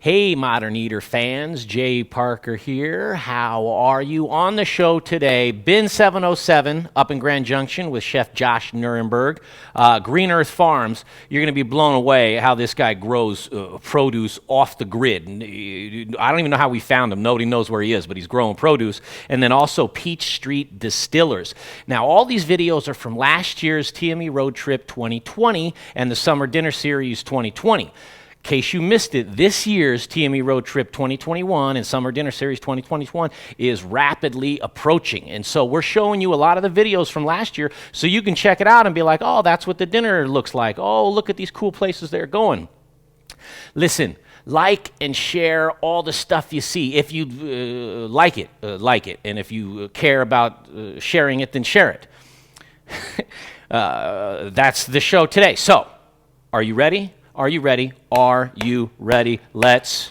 Hey, Modern Eater fans, Jay Parker here. How are you? On the show today, Bin 707 up in Grand Junction with Chef Josh Niernberg. Green Earth Farms, you're going to be blown away how this guy grows produce off the grid. I don't even know how we found him. Nobody knows where he is, but he's growing produce. And then also Peach Street Distillers. Now, all these videos are from last year's TME Road Trip 2020 and the Summer Dinner Series 2020. In case you missed it, this year's TME Road Trip 2021 and Summer Dinner Series 2021 is rapidly approaching. And so we're showing you a lot of the videos from last year so you can check it out and be like, oh, that's what the dinner looks like. Oh, look at these cool places they're going. Listen, like and share all the stuff you see. If you like it. And if you care about sharing it, then share it. That's the show today. So, are you ready? Are you ready? Are you ready? Let's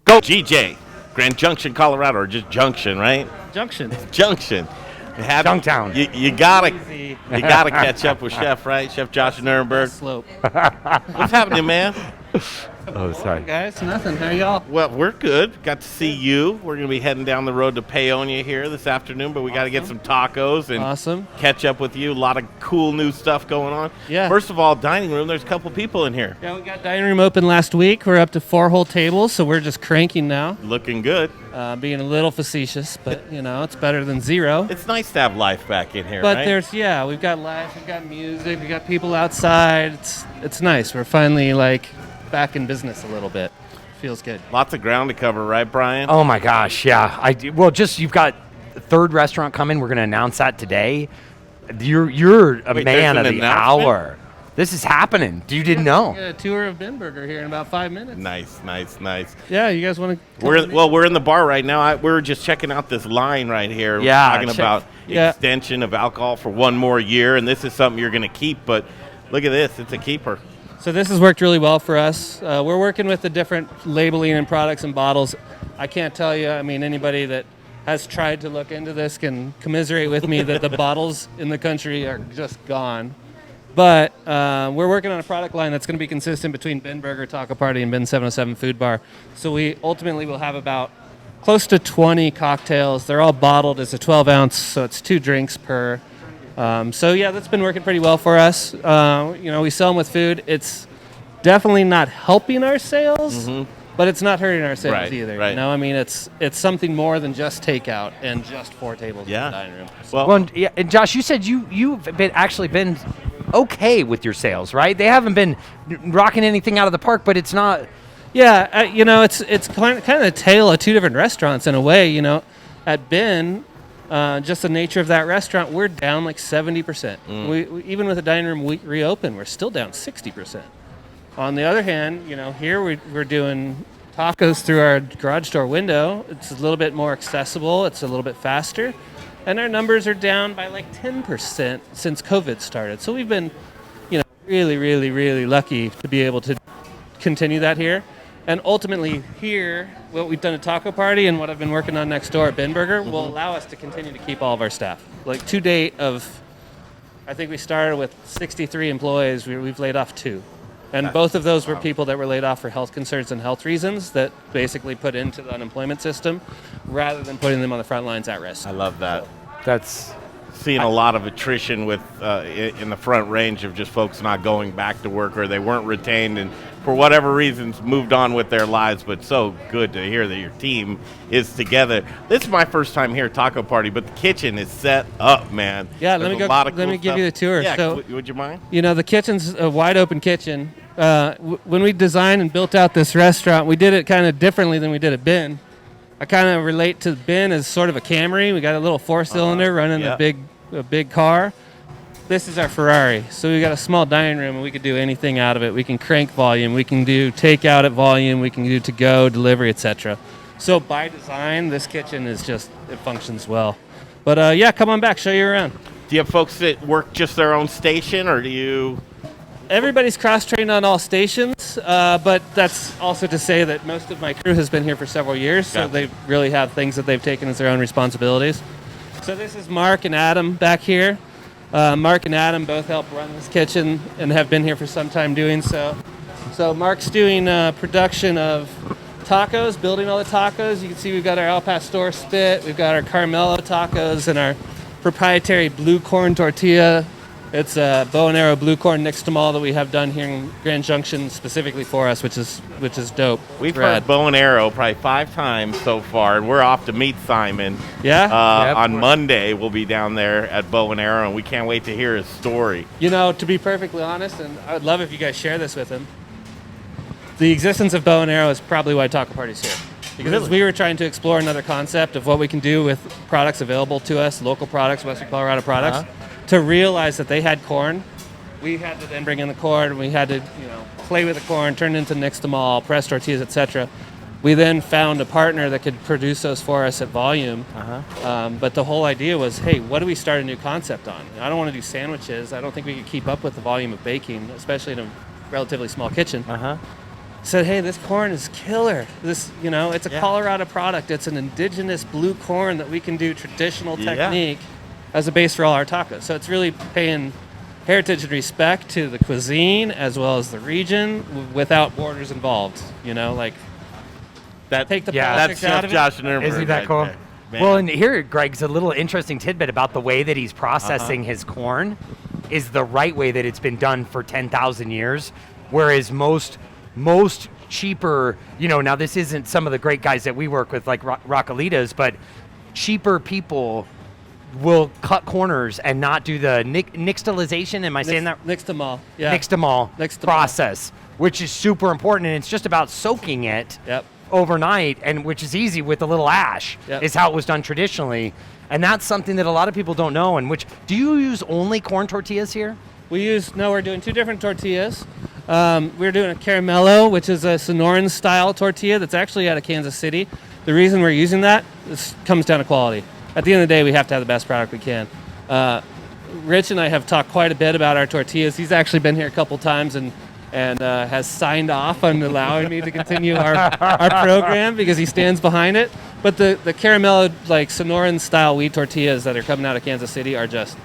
go. GJ, Grand Junction, Colorado, or just Junction, right? Junction. Junction. Junktown. You gotta catch up with Chef, right? Chef Josh Niernberg. Slope. What's happening, man? Oh, sorry. Guys, nothing. How y'all? Well, we're good. Got to see you. We're going to be heading down the road to Paonia here this afternoon, but we got to get some tacos and catch up with you. A lot of cool new stuff going on. Yeah. First of all, dining room, there's a couple people in here. Yeah, we got dining room open last week. We're up to 4 whole tables, so we're just cranking now. Looking good. Being a little facetious, but, it's better than zero. It's nice to have life back in here, but right? We've got life, we've got music, we've got people outside. It's nice. We're finally, back in business a little bit. Feels good. Lots of ground to cover, right, Brian? Oh my gosh, yeah. You've got a third restaurant coming. We're going to announce that today. You're a man of the hour. This is happening. You didn't know. A tour of Ben Burger here in about 5 minutes. Nice. Yeah, you guys want to? We're in the bar right now. We're just checking out this line right here. Yeah, talking about extension of alcohol for 1 more year, and this is something you're going to keep. But look at this; it's a keeper. So this has worked really well for us. We're working with the different labeling and products and bottles. I can't tell you, anybody that has tried to look into this can commiserate with me that the bottles in the country are just gone. But we're working on a product line that's going to be consistent between Ben Burger, Tacoparty, and Ben 707 Food Bar. So we ultimately will have about close to 20 cocktails. They're all bottled as a 12-ounce, so it's 2 drinks per. That's been working pretty well for us. We sell them with food. It's definitely not helping our sales, but it's not hurting our sales either. Right. It's something more than just takeout and just 4 tables in the dining room. Well, and Josh, you said you've been okay with your sales, right? They haven't been rocking anything out of the park, but it's not. Yeah, it's kind of a tale of 2 different restaurants in a way. At Ben. Just the nature of that restaurant, we're down 70%. We even with the dining room reopen, we're still down 60%. On the other hand, here we're doing tacos through our garage door window. It's a little bit more accessible. It's a little bit faster. And our numbers are down by 10% since COVID started. So we've been, really, really, really lucky to be able to continue that here. And ultimately here, what we've done at Tacoparty and what I've been working on next door at Ben Burger will allow us to continue to keep all of our staff. To date I think we started with 63 employees. We've laid off 2. And both of those were people that were laid off for health concerns and health reasons that basically put into the unemployment system rather than putting them on the front lines at risk. I love that. So that's seeing a lot of attrition with in the front range of just folks not going back to work or they weren't retained and for whatever reasons moved on with their lives. But so good to hear that your team is together. This is my first time here at Tacoparty, but the kitchen is set up, man. Yeah, let me give you the tour. Yeah, so, would you mind? The kitchen's a wide open kitchen. When we designed and built out this restaurant, we did it kind of differently than we did at Ben. I kind of relate to Ben as sort of a Camry. We got a little 4-cylinder running a big car. This is our Ferrari. So we got a small dining room and we could do anything out of it. We can crank volume. We can do takeout at volume. We can do to-go, delivery, etc. So by design, this kitchen it functions well. But come on back, show you around. Do you have folks that work just their own station or do you? Everybody's cross-trained on all stations, but that's also to say that most of my crew has been here for several years, so they really have things that they've taken as their own responsibilities. So this is Mark and Adam back here. Mark and Adam both help run this kitchen and have been here for some time doing so. So Mark's doing production of tacos, building all the tacos. You can see we've got our Al Pastor spit, we've got our Carmelo tacos, and our proprietary blue corn tortilla. It's a bow and arrow blue corn nixtamal that we have done here in Grand Junction specifically for us, which is dope. We've Rad. heard bow and arrow probably 5 times so far, and we're off to meet Simon. Yeah? Yep. On Monday, we'll be down there at Bow and Arrow, and we can't wait to hear his story. You know, to be perfectly honest, and I would love if you guys share this with him, the existence of Bow and Arrow is probably why Tacoparty's here. Because we were trying to explore another concept of what we can do with products available to us, local products, Western Colorado products, to realize that they had corn. We had to then bring in the corn, and we had to, play with the corn, turn it into nixtamal, press tortillas, etc. We then found a partner that could produce those for us at volume. But the whole idea was, hey, what do we start a new concept on? I don't want to do sandwiches. I don't think we could keep up with the volume of baking, especially in a relatively small kitchen. Said, hey, this corn is killer. This, it's a Colorado product. It's an indigenous blue corn that we can do traditional technique as a base for all our tacos. So it's really paying heritage and respect to the cuisine as well as the region without borders involved. Take the politics That's out of it. Josh Niernberg. Isn't that right cool? there. Man. Well, and here, Greg's a little interesting tidbit about the way that he's processing his corn is the right way that it's been done for 10,000 years, whereas most cheaper, now this isn't some of the great guys that we work with like Rockalitas, but cheaper people will cut corners and not do the nixtamalization. Am I saying that? Nixtamal. Yeah. Nixtamal Nixtamal. process, which is super important, and it's just about soaking it Yep. overnight, and which is easy with a little ash, Yep. is how it was done traditionally. And that's something that a lot of people don't know. And do you use only corn tortillas here? We're doing 2 different tortillas. We're doing a Caramello, which is a Sonoran style tortilla that's actually out of Kansas City. The reason we're using that, this comes down to quality. At the end of the day, we have to have the best product we can. Rich and I have talked quite a bit about our tortillas. He's actually been here a couple times and has signed off on allowing me to continue our program because he stands behind it. But the Caramello, like Sonoran style wheat tortillas that are coming out of Kansas City are just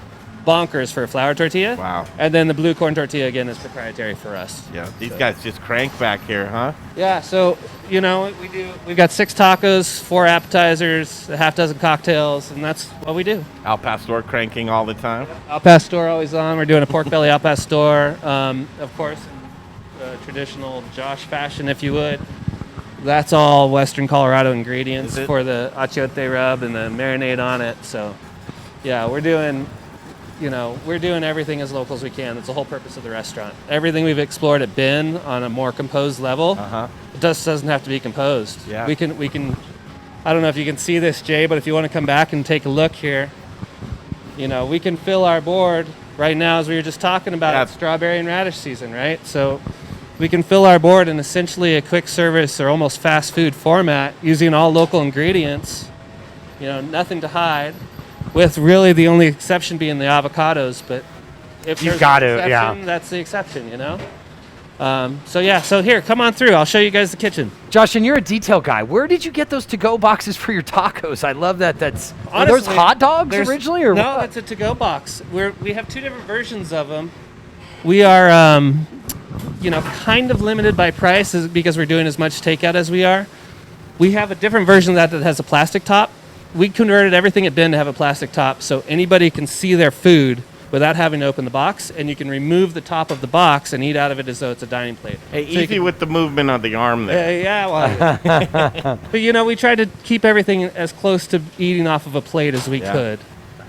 bonkers for a flour tortilla. Wow. And then the blue corn tortilla, again, is proprietary for us. Yeah, these guys just crank back here, huh? Yeah, so, we've got 6 tacos, 4 appetizers, a half dozen cocktails, and that's what we do. Al Pastor cranking all the time. Al Pastor always on. We're doing a pork belly Al Pastor, of course, in traditional Josh fashion, if you would. That's all Western Colorado ingredients for the achiote rub and the marinade on it. So, yeah, we're doing everything as local as we can. That's the whole purpose of the restaurant. Everything we've explored at Bin on a more composed level, it just doesn't have to be composed. Yeah. We can. I don't know if you can see this, Jay, but if you want to come back and take a look here, we can fill our board right now, as we were just talking about. Yeah. It's strawberry and radish season, right? So we can fill our board in essentially a quick service or almost fast food format using all local ingredients. Nothing to hide. With really the only exception being the avocados, but if You've there's got an to, exception, that's the exception, So here, come on through. I'll show you guys the kitchen. Josh, and you're a detail guy. Where did you get those to-go boxes for your tacos? I love that. Are those Honestly, hot dogs originally, or no? what? That's a to-go box. We have 2 different versions of them. We are, kind of limited by price because we're doing as much takeout as we are. We have a different version of that has a plastic top. We converted everything at Bin to have a plastic top so anybody can see their food without having to open the box, and you can remove the top of the box and eat out of it as though it's a dining plate. Hey, easy with the movement of the arm there. But we tried to keep everything as close to eating off of a plate as we could.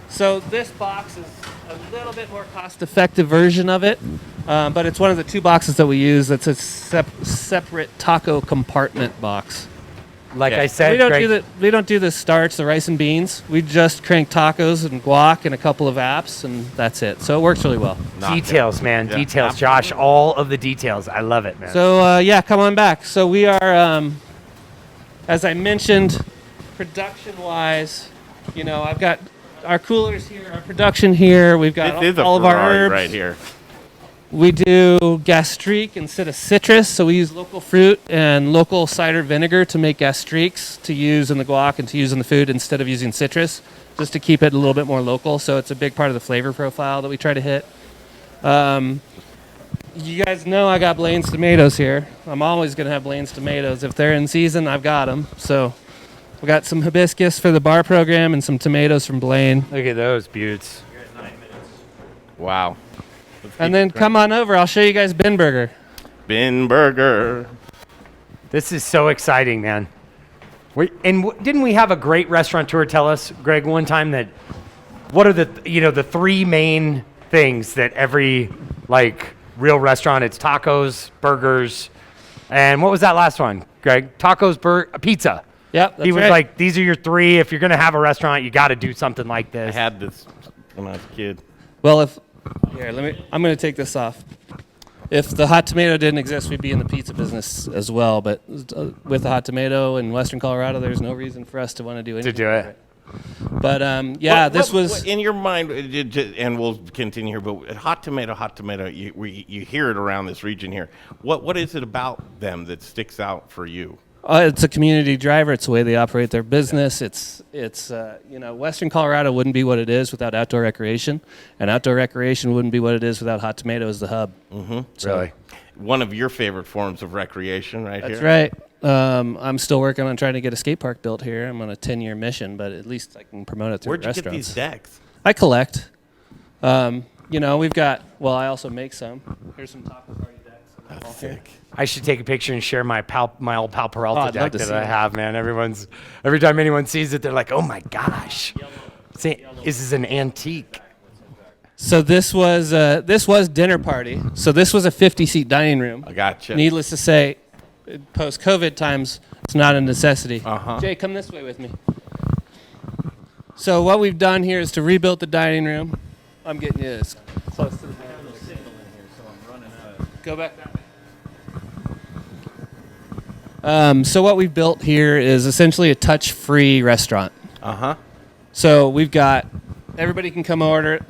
So this box is a little bit more cost-effective version of it, but it's one of the 2 boxes that we use. That's a separate taco compartment box. Like I said, we don't do the starch, the rice and beans. We just crank tacos and guac and a couple of apps, and that's it. So it works really well. Details, man. Yeah. Details, Josh. All of the details. I love it, man. So come on back. So we are, as I mentioned, production-wise, I've got our coolers here, our production here. We've got This is a all of our Ferrari herbs right here. We do gastrique instead of citrus, so we use local fruit and local cider vinegar to make gastriques to use in the guac and to use in the food instead of using citrus, just to keep it a little bit more local. So it's a big part of the flavor profile that we try to hit. You guys know I got Blaine's tomatoes here. I'm always going to have Blaine's tomatoes. If they're in season, I've got them. So we got some hibiscus for the bar program and some tomatoes from Blaine. Look at those beauts. Wow. And then come on over. I'll show you guys Ben Burger. Ben Burger. This is so exciting, man. Didn't we have a great restaurateur tell us, Greg, one time that what are the three main things that every real restaurant, it's tacos, burgers, and what was that last one, Greg? Tacos, pizza. Yep, that's he was right. like, these are your three. If you're going to have a restaurant, you got to do something like I this. had this when I was a kid. Well, I'm going to take this off. If the hot tomato didn't exist, we'd be in the pizza business as well. But with the hot tomato in Western Colorado, there's no reason for us to want to do anything. To do it. But what, in your mind, and we'll continue here. But hot tomato. You hear it around this region here. What is it about them that sticks out for you? It's a community driver. It's the way they operate their business. It's Western Colorado wouldn't be what it is without outdoor recreation, and outdoor recreation wouldn't be what it is without hot tomato as the hub. Mm-hmm. So, Really? One of your favorite forms of recreation, right that's here. right. I'm still working on trying to get a skate park built here. I'm on a 10-year mission, but at least I can promote it through Where'd you restaurants. get these decks? I collect. We've got. Well, I also make some. Here's some Tacoparty decks. That's sick. I should take a picture and share my old pal Peralta I'd love deck to that see I it. have, man. Every time anyone sees it, they're like, "Oh my gosh, this is an antique." So this was dinner party. So this was a 50-seat dining room. I gotcha. Needless to say, post-COVID times, it's not a necessity. Uh-huh. Jay, come this way with me. So what we've done here is to rebuild the dining room. I'm getting you as close to the dining room. Go back that way. So what we've built here is essentially a touch-free restaurant. Uh-huh. So we've got everybody can come order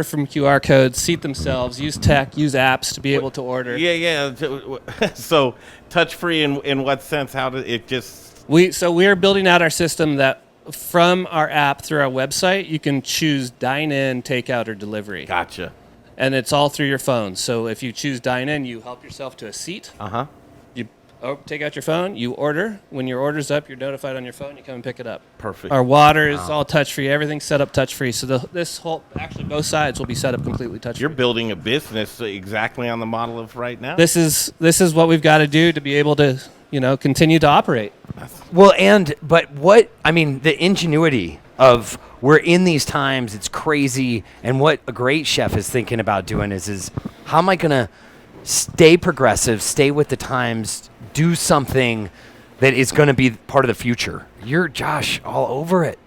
from QR codes, seat themselves, use tech, use apps to be able to order. Yeah. So touch-free in what sense? How did it just... We are building out our system that from our app through our website, you can choose dine-in, takeout, or delivery. Gotcha. And it's all through your phone. So if you choose dine-in, you help yourself to a seat. Uh-huh. You take out your phone, you order. When your order's up, you're notified on your phone, you come and pick it up. Perfect. Our water is all touch-free. Everything's set up touch-free. So both sides will be set up completely touch-free. You're building a business exactly on the model of right now? This is what we've got to do to be able to, continue to operate. Well, the ingenuity of we're in these times, it's crazy. And what a great chef is thinking about doing is how am I going to stay progressive, stay with the times, do something that is going to be part of the future. You're, Josh, all over it.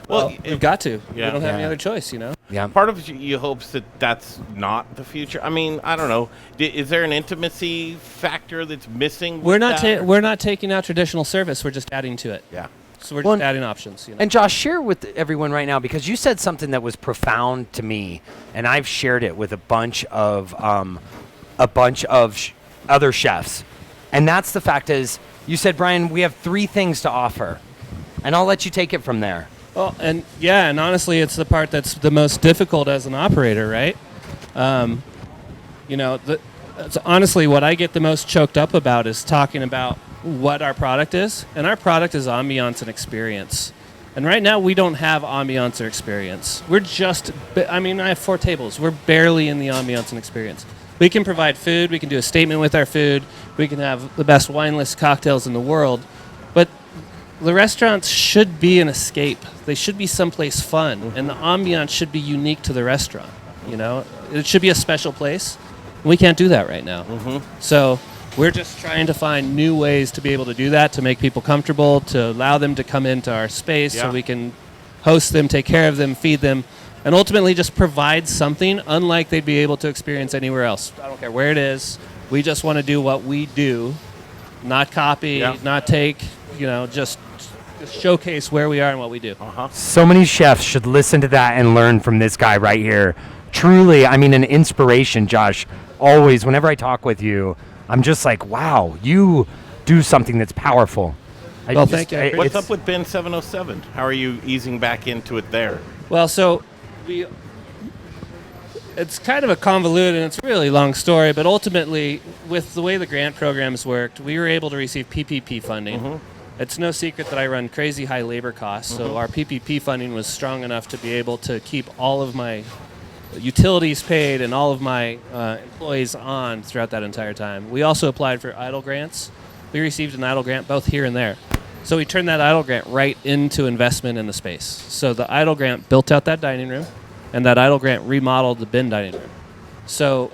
Well, we've got to. Yeah. We don't have any Yeah. other choice, Yeah. Part of you hopes that that's not the future. I mean, I don't know. Is there an intimacy factor that's missing? We're with that? we're not taking out traditional service. We're just adding to it. Yeah. So we're Well, just adding options. And Josh, share with everyone right now, because you said something that was profound to me, and I've shared it with a bunch of other chefs. And that's the fact is, you said, Brian, we have three things to offer, and I'll let you take it from there. Well, and honestly, it's the part that's the most difficult as an operator, right? That's honestly what I get the most choked up about is talking about what our product is, and our product is ambiance and experience. And right now, we don't have ambiance or experience. We're just, I have 4 tables. We're barely in the ambiance and experience. We can provide food. We can do a statement with our food. We can have the best wine list cocktails in the world. But the restaurants should be an escape. They should be someplace fun. Mm-hmm. And the ambiance should be unique to the restaurant. It should be a special place. We can't do that right now. Mm-hmm. So we're just trying to find new ways to be able to do that, to make people comfortable, to allow them to come into our space so we can host them, take care of them, feed them, and ultimately just provide something unlike they'd be able to experience anywhere else. I don't care where it is. We just want to do what we do, not copy, not take, just showcase where we are and what we do. Uh-huh. So many chefs should listen to that and learn from this guy right here. Truly, an inspiration, Josh. Always, whenever I talk with you, I'm just like, wow, you do something that's powerful. Thank you. What's up with Ben 707? How are you easing back into it there? Well, so it's kind of a convoluted and it's a really long story, but ultimately, with the way the grant programs worked, we were able to receive PPP funding. It's no secret that I run crazy high labor costs, so our PPP funding was strong enough to be able to keep all of my utilities paid and all of my employees on throughout that entire time. We also applied for EIDL grants. We received an EIDL grant both here and there. So we turned that EIDL grant right into investment in the space. So the EIDL grant built out that dining room, and that EIDL grant remodeled the bin dining room. So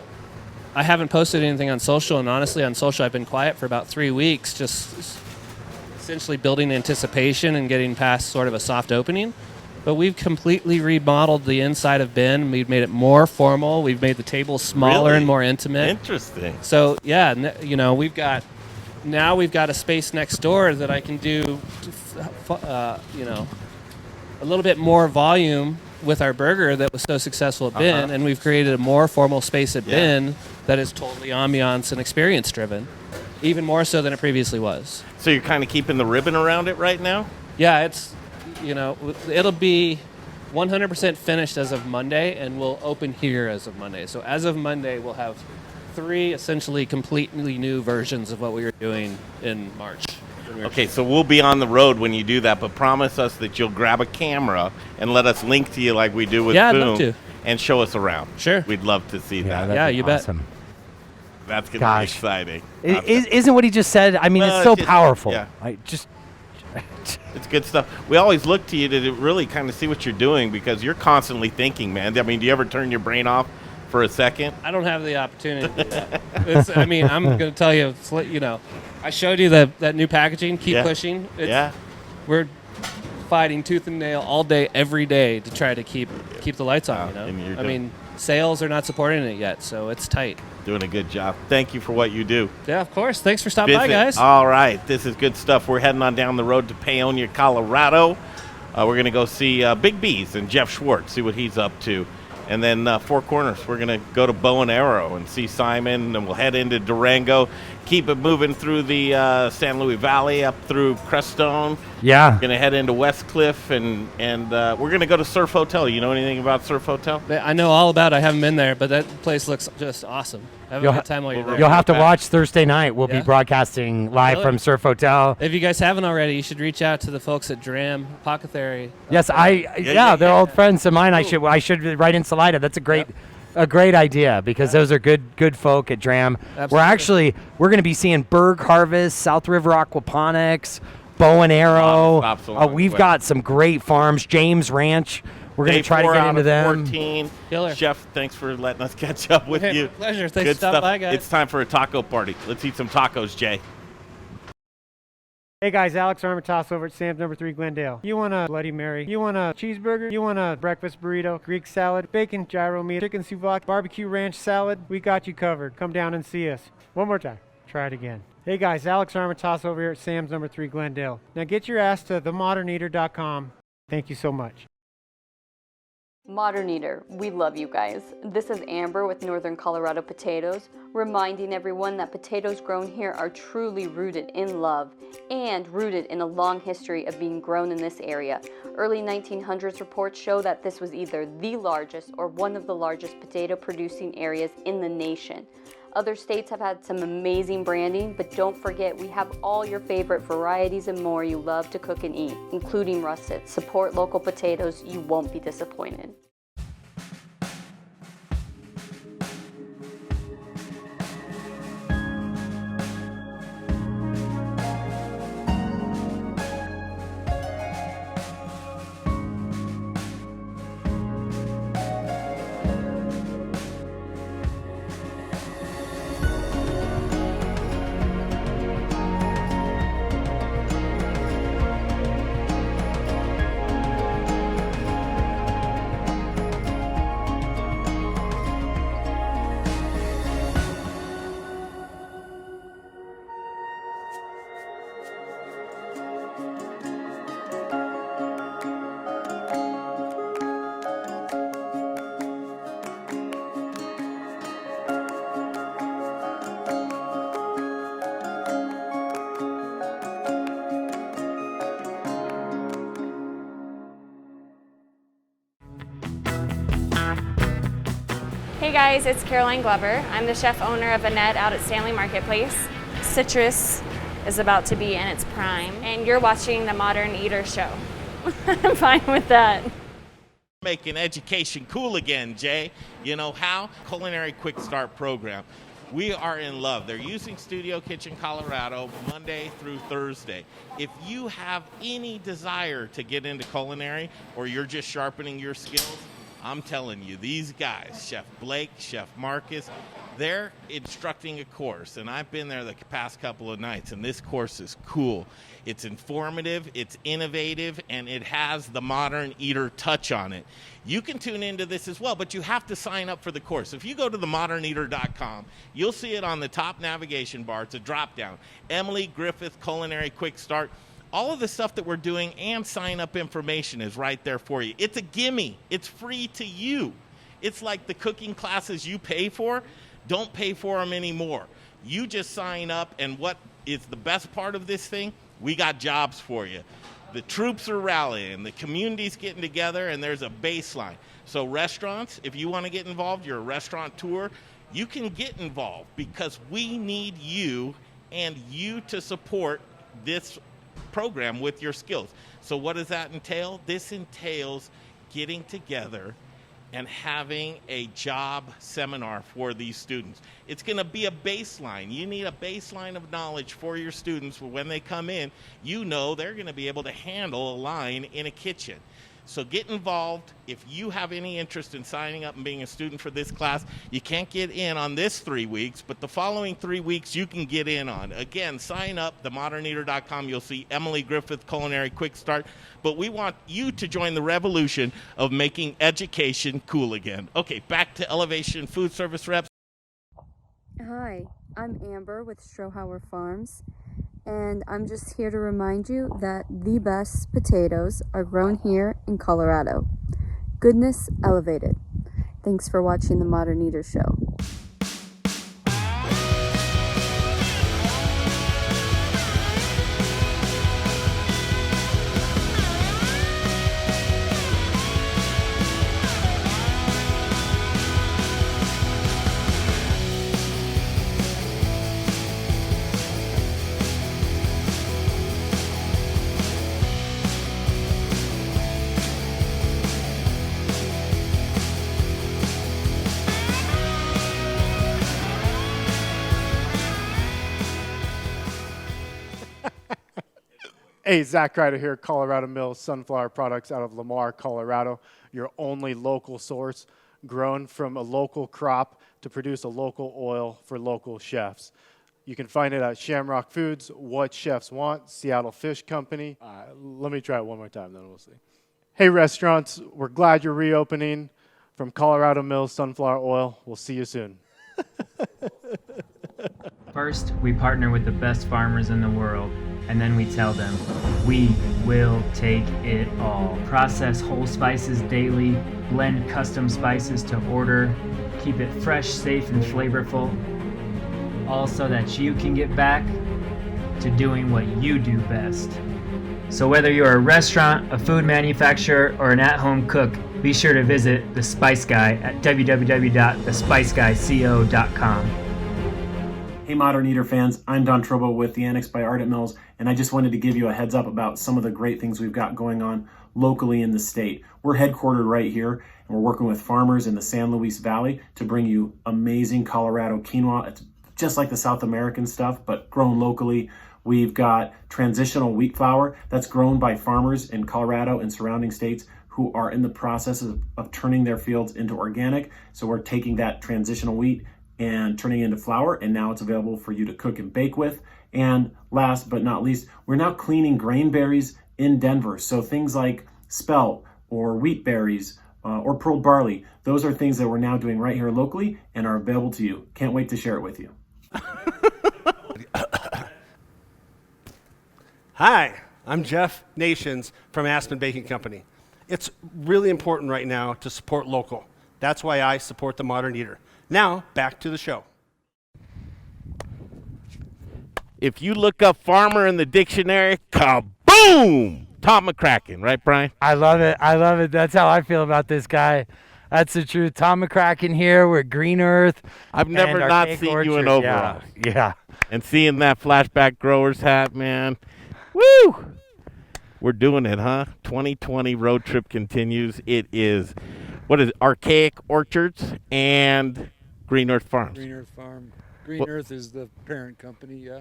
I haven't posted anything on social, and honestly on social I've been quiet for about 3 weeks, just essentially building anticipation and getting past sort of a soft opening. But we've completely remodeled the inside of bin. We've made it more formal. We've made the tables smaller and more intimate. Interesting. So yeah, we've got a space next door that I can do, a little bit more volume with our burger that was so successful at Bin, and we've created a more formal space at Bin that is totally ambiance and experience driven, even more so than it previously was. So you're kind of keeping the ribbon around it right now? Yeah, it's, it'll be 100% finished as of Monday, and we'll open here as of Monday. So as of Monday, we'll have 3 essentially completely new versions of what we were doing in March. Okay, so we'll be on the road when you do that, but promise us that you'll grab a camera and let us link to you like we do with Yeah, I'd Boom love to. and show us around. Sure. We'd love to see that. Yeah, you bet. awesome. That's going to be Gosh. exciting. Isn't what he just said? I mean, Well, it's so it's just- powerful. yeah. It's It's good stuff. We always look to you to really kind of see what you're doing because you're constantly thinking, man. I mean, do you ever turn your brain off for a second? I don't have the opportunity to do that. I'm going to tell you, I showed you that new packaging. Keep pushing. We're fighting tooth and nail all day, every day to try to keep the lights on. Sales are not supporting it yet, so it's tight. Doing a good job. Thank you for what you do. Yeah, of course. Thanks for stopping by, guys. All right. This is good stuff. We're heading on down the road to Paonia, Colorado. We're going to go see Big B's and Jeff Schwartz, see what he's up to. And then Four Corners, we're going to go to Bow and Arrow and see Simon, and we'll head into Durango. Keep it moving through the San Luis Valley, up through Crestone. Yeah. We're going to head into West Cliff, and we're going to go to Surf Hotel. You know anything about Surf Hotel? I know all about it. I haven't been there, but that place looks just awesome. Have a good time while you're there. You'll have to watch Thursday night. We'll be broadcasting live from Surf Hotel. If you guys haven't already, you should reach out to the folks at Dram Apothecary. Yes, they're old friends of mine. I should write in Salida. That's a great idea because those are good folk at Dram. Absolutely. We're going to be seeing Berg Harvest, South River Aquaponics, Bow and Arrow. We've got some great farms. James Ranch. We're going to try to get into them. 14. Killer. Chef, thanks for letting us catch up with you. Pleasure. Thanks Good for stopping stuff. by, guys. It's time for a taco party. Let's eat some tacos, Jay. Hey guys, Alex Armitage over at Sam's number 3 Glendale. You want a Bloody Mary? You want a cheeseburger? You want a breakfast burrito? Greek salad? Bacon gyro meat? Chicken souvlaki? Barbecue ranch salad? We got you covered. Come down and see us. One more time. Try it again. Hey guys, Alex Armitage over here at Sam's number 3 Glendale. Now get your ass to themoderneater.com. Thank you so much. Modern Eater, we love you guys. This is Amber with Northern Colorado Potatoes, reminding everyone that potatoes grown here are truly rooted in love and rooted in a long history of being grown in this area. Early 1900s reports show that this was either the largest or one of the largest potato producing areas in the nation. Other states have had some amazing branding, but don't forget we have all your favorite varieties and more you love to cook and eat, including russet. Support local potatoes, you won't be disappointed. Hey guys, it's Caroline Glover. I'm the chef owner of Annette out at Stanley Marketplace. Citrus is about to be in its prime, and you're watching the Modern Eater Show. I'm fine with that. Making education cool again, Jay. You know how? Culinary Quick Start program. We are in love. They're using Studio Kitchen Colorado Monday through Thursday. If you have any desire to get into culinary or you're just sharpening your skills, I'm telling you, these guys, Chef Blake, Chef Marcus, they're instructing a course, and I've been there the past couple of nights, and this course is cool. It's informative, it's innovative, and it has the modern eater touch on it. You can tune into this as well, but you have to sign up for the course. If you go to themoderneater.com, you'll see it on the top navigation bar. It's a drop-down. Emily Griffith Culinary Quick Start. All of the stuff that we're doing and sign-up information is right there for you. It's a gimme. It's free to you. It's like the cooking classes you pay for. Don't pay for them anymore. You just sign up, and what is the best part of this thing? We got jobs for you. The troops are rallying, the community's getting together, and there's a baseline. So restaurants, if you want to get involved, you're a restaurateur, you can get involved because we need you and you to support this program with your skills. So what does that entail? This entails getting together and having a job seminar for these students. It's going to be a baseline. You need a baseline of knowledge for your students for when they come in. You know they're going to be able to handle a line in a kitchen. So get involved. If you have any interest in signing up and being a student for this class, you can't get in on this 3 weeks, but the following 3 weeks you can get in on. Again, sign up, themoderneater.com. You'll see Emily Griffith Culinary Quick Start. But we want you to join the revolution of making education cool again. Okay, back to Elevation Food Service Reps. Hi, I'm Amber with Strohauer Farms, and I'm just here to remind you that the best potatoes are grown here in Colorado. Goodness elevated. Thanks for watching the Modern Eater Show. Hey, Zach Ryder here, Colorado Mills Sunflower Products out of Lamar, Colorado. Your only local source, grown from a local crop to produce a local oil for local chefs. You can find it at Shamrock Foods, What Chefs Want, Seattle Fish Company. Let me try it one more time, then we'll see. Hey, restaurants, we're glad you're reopening. From Colorado Mills Sunflower Oil, we'll see you soon. First, we partner with the best farmers in the world, and then we tell them, we will take it all. Process whole spices daily, blend custom spices to order, keep it fresh, safe, and flavorful, all so that you can get back to doing what you do best. So whether you're a restaurant, a food manufacturer, or an at-home cook, be sure to visit The Spice Guy at www.thespiceguyco.com. Hey Modern Eater fans, I'm Don Trobo with The Annex by Ardent Mills, and I just wanted to give you a heads up about some of the great things we've got going on locally in the state. We're headquartered right here, and we're working with farmers in the San Luis Valley to bring you amazing Colorado quinoa. It's just like the South American stuff, but grown locally. We've got transitional wheat flour that's grown by farmers in Colorado and surrounding states who are in the process of turning their fields into organic. So we're taking that transitional wheat and turning it into flour, and now it's available for you to cook and bake with. And last but not least, we're now cleaning grain berries in Denver. So things like spelt or wheat berries or pearl barley, those are things that we're now doing right here locally and are available to you. Can't wait to share it with you. Hi, I'm Jeff Nations from Aspen Baking Company. It's really important right now to support local. That's why I support the Modern Eater. Now, back to the show. If you look up farmer in the dictionary, kaboom! Tom McCracken, right, Brian? I love it. I love it. That's how I feel about this guy. That's the truth. Tom McCracken here. We're at Green Earth. I've never and not Archaic seen you in Orchard. overalls. Yeah. And seeing that flashback grower's hat, man. Woo! We're doing it, huh? 2020 road trip continues. It is, what is it, Archaic Orchards and Green Earth Farms. Green Earth Farm. Green Earth is the parent company, yeah.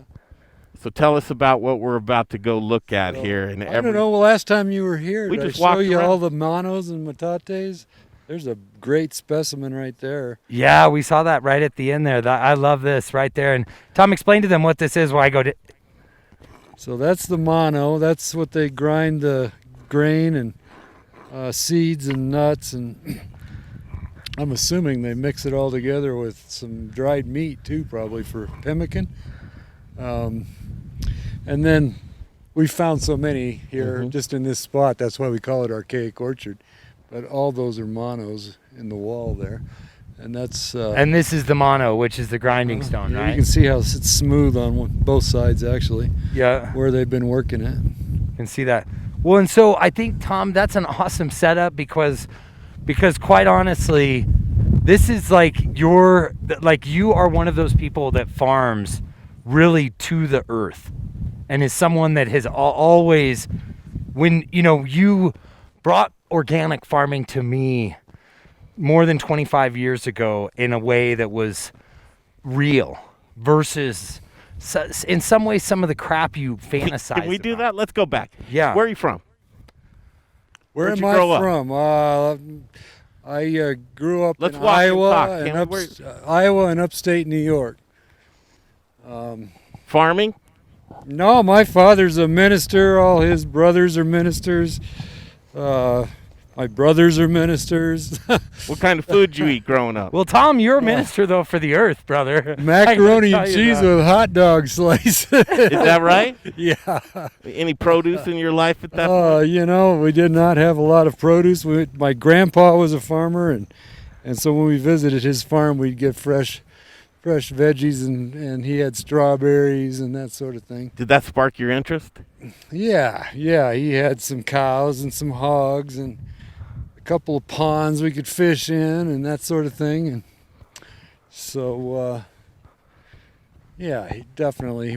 So tell us about what we're about to go look at here. And I don't know. Well, last time you were here, We did just I show walked you around. all the monos and matates? There's a great specimen right there. Yeah, we saw that right at the end there. I love this right there. And Tom, explain to them what this is while I go to... So that's the mono. That's what they grind the grain and seeds and nuts, and I'm assuming they mix it all together with some dried meat too, probably for pemmican. And then we found so many here just in this spot. That's why we call it Archaic Orchard. But all those are monos in the wall there, and that's. And this is the mono, which is the grinding stone, yeah, right? You can see how it's smooth on both sides actually. Yeah. Where they've been working it. You can see that. Well, and so I think, Tom, that's an awesome setup because quite honestly, this is like you are one of those people that farms really to the earth, and is someone that has always, when you brought organic farming to me more than 25 years ago in a way that was real versus in some ways some of the crap you fantasize. Can we do that? Let's go back. Yeah. Where are you from? Where Where'd am you grow I up? from? I grew up Let's in walk and Iowa talk, and Ken. Iowa and upstate New York. Farming? No, my father's a minister. All his brothers are ministers. My brothers are ministers. What kind of food did you eat growing up? Well, Tom, you're a minister though for the earth, brother. Macaroni I and can tell you cheese that. with hot dog slices. Is that right? Yeah. Any produce in your life at that point? We did not have a lot of produce. My grandpa was a farmer, and so when we visited his farm, we'd get fresh veggies, and he had strawberries and that sort of thing. Did that spark your interest? Yeah, he had some cows and some hogs and a couple of ponds we could fish in and that sort of thing. And so, he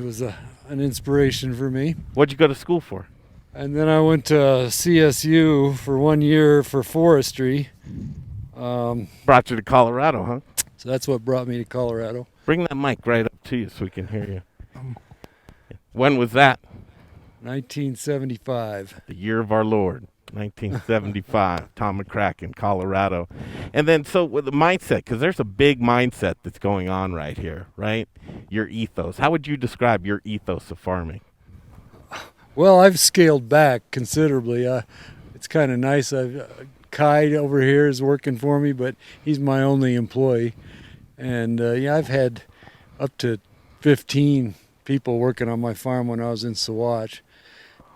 was an inspiration for me. What'd you go to school for? And then I went to CSU for 1 year for forestry. Brought you to Colorado, huh? So that's what brought me to Colorado. Bring that mic right up to you so we can hear you. When was that? 1975. The year of our Lord, 1975. Tom McCracken, Colorado. And then, so with the mindset, because there's a big mindset that's going on right here, right? Your ethos. How would you describe your ethos of farming? Well, I've scaled back considerably. It's kind of nice. Kai over here is working for me, but he's my only employee. And I've had up to 15 people working on my farm when I was in Saguache,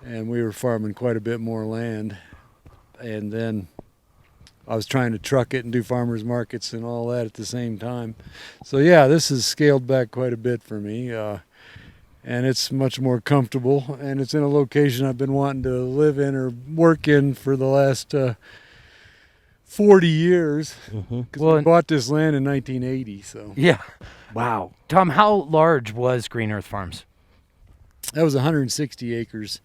and we were farming quite a bit more land. And then I was trying to truck it and do farmers markets and all that at the same time. So this has scaled back quite a bit for me. And it's much more comfortable, and it's in a location I've been wanting to live in or work in for the last 40 years, because we bought this land in 1980. So yeah, wow. Tom, how large was Green Earth Farms? That was 160 acres.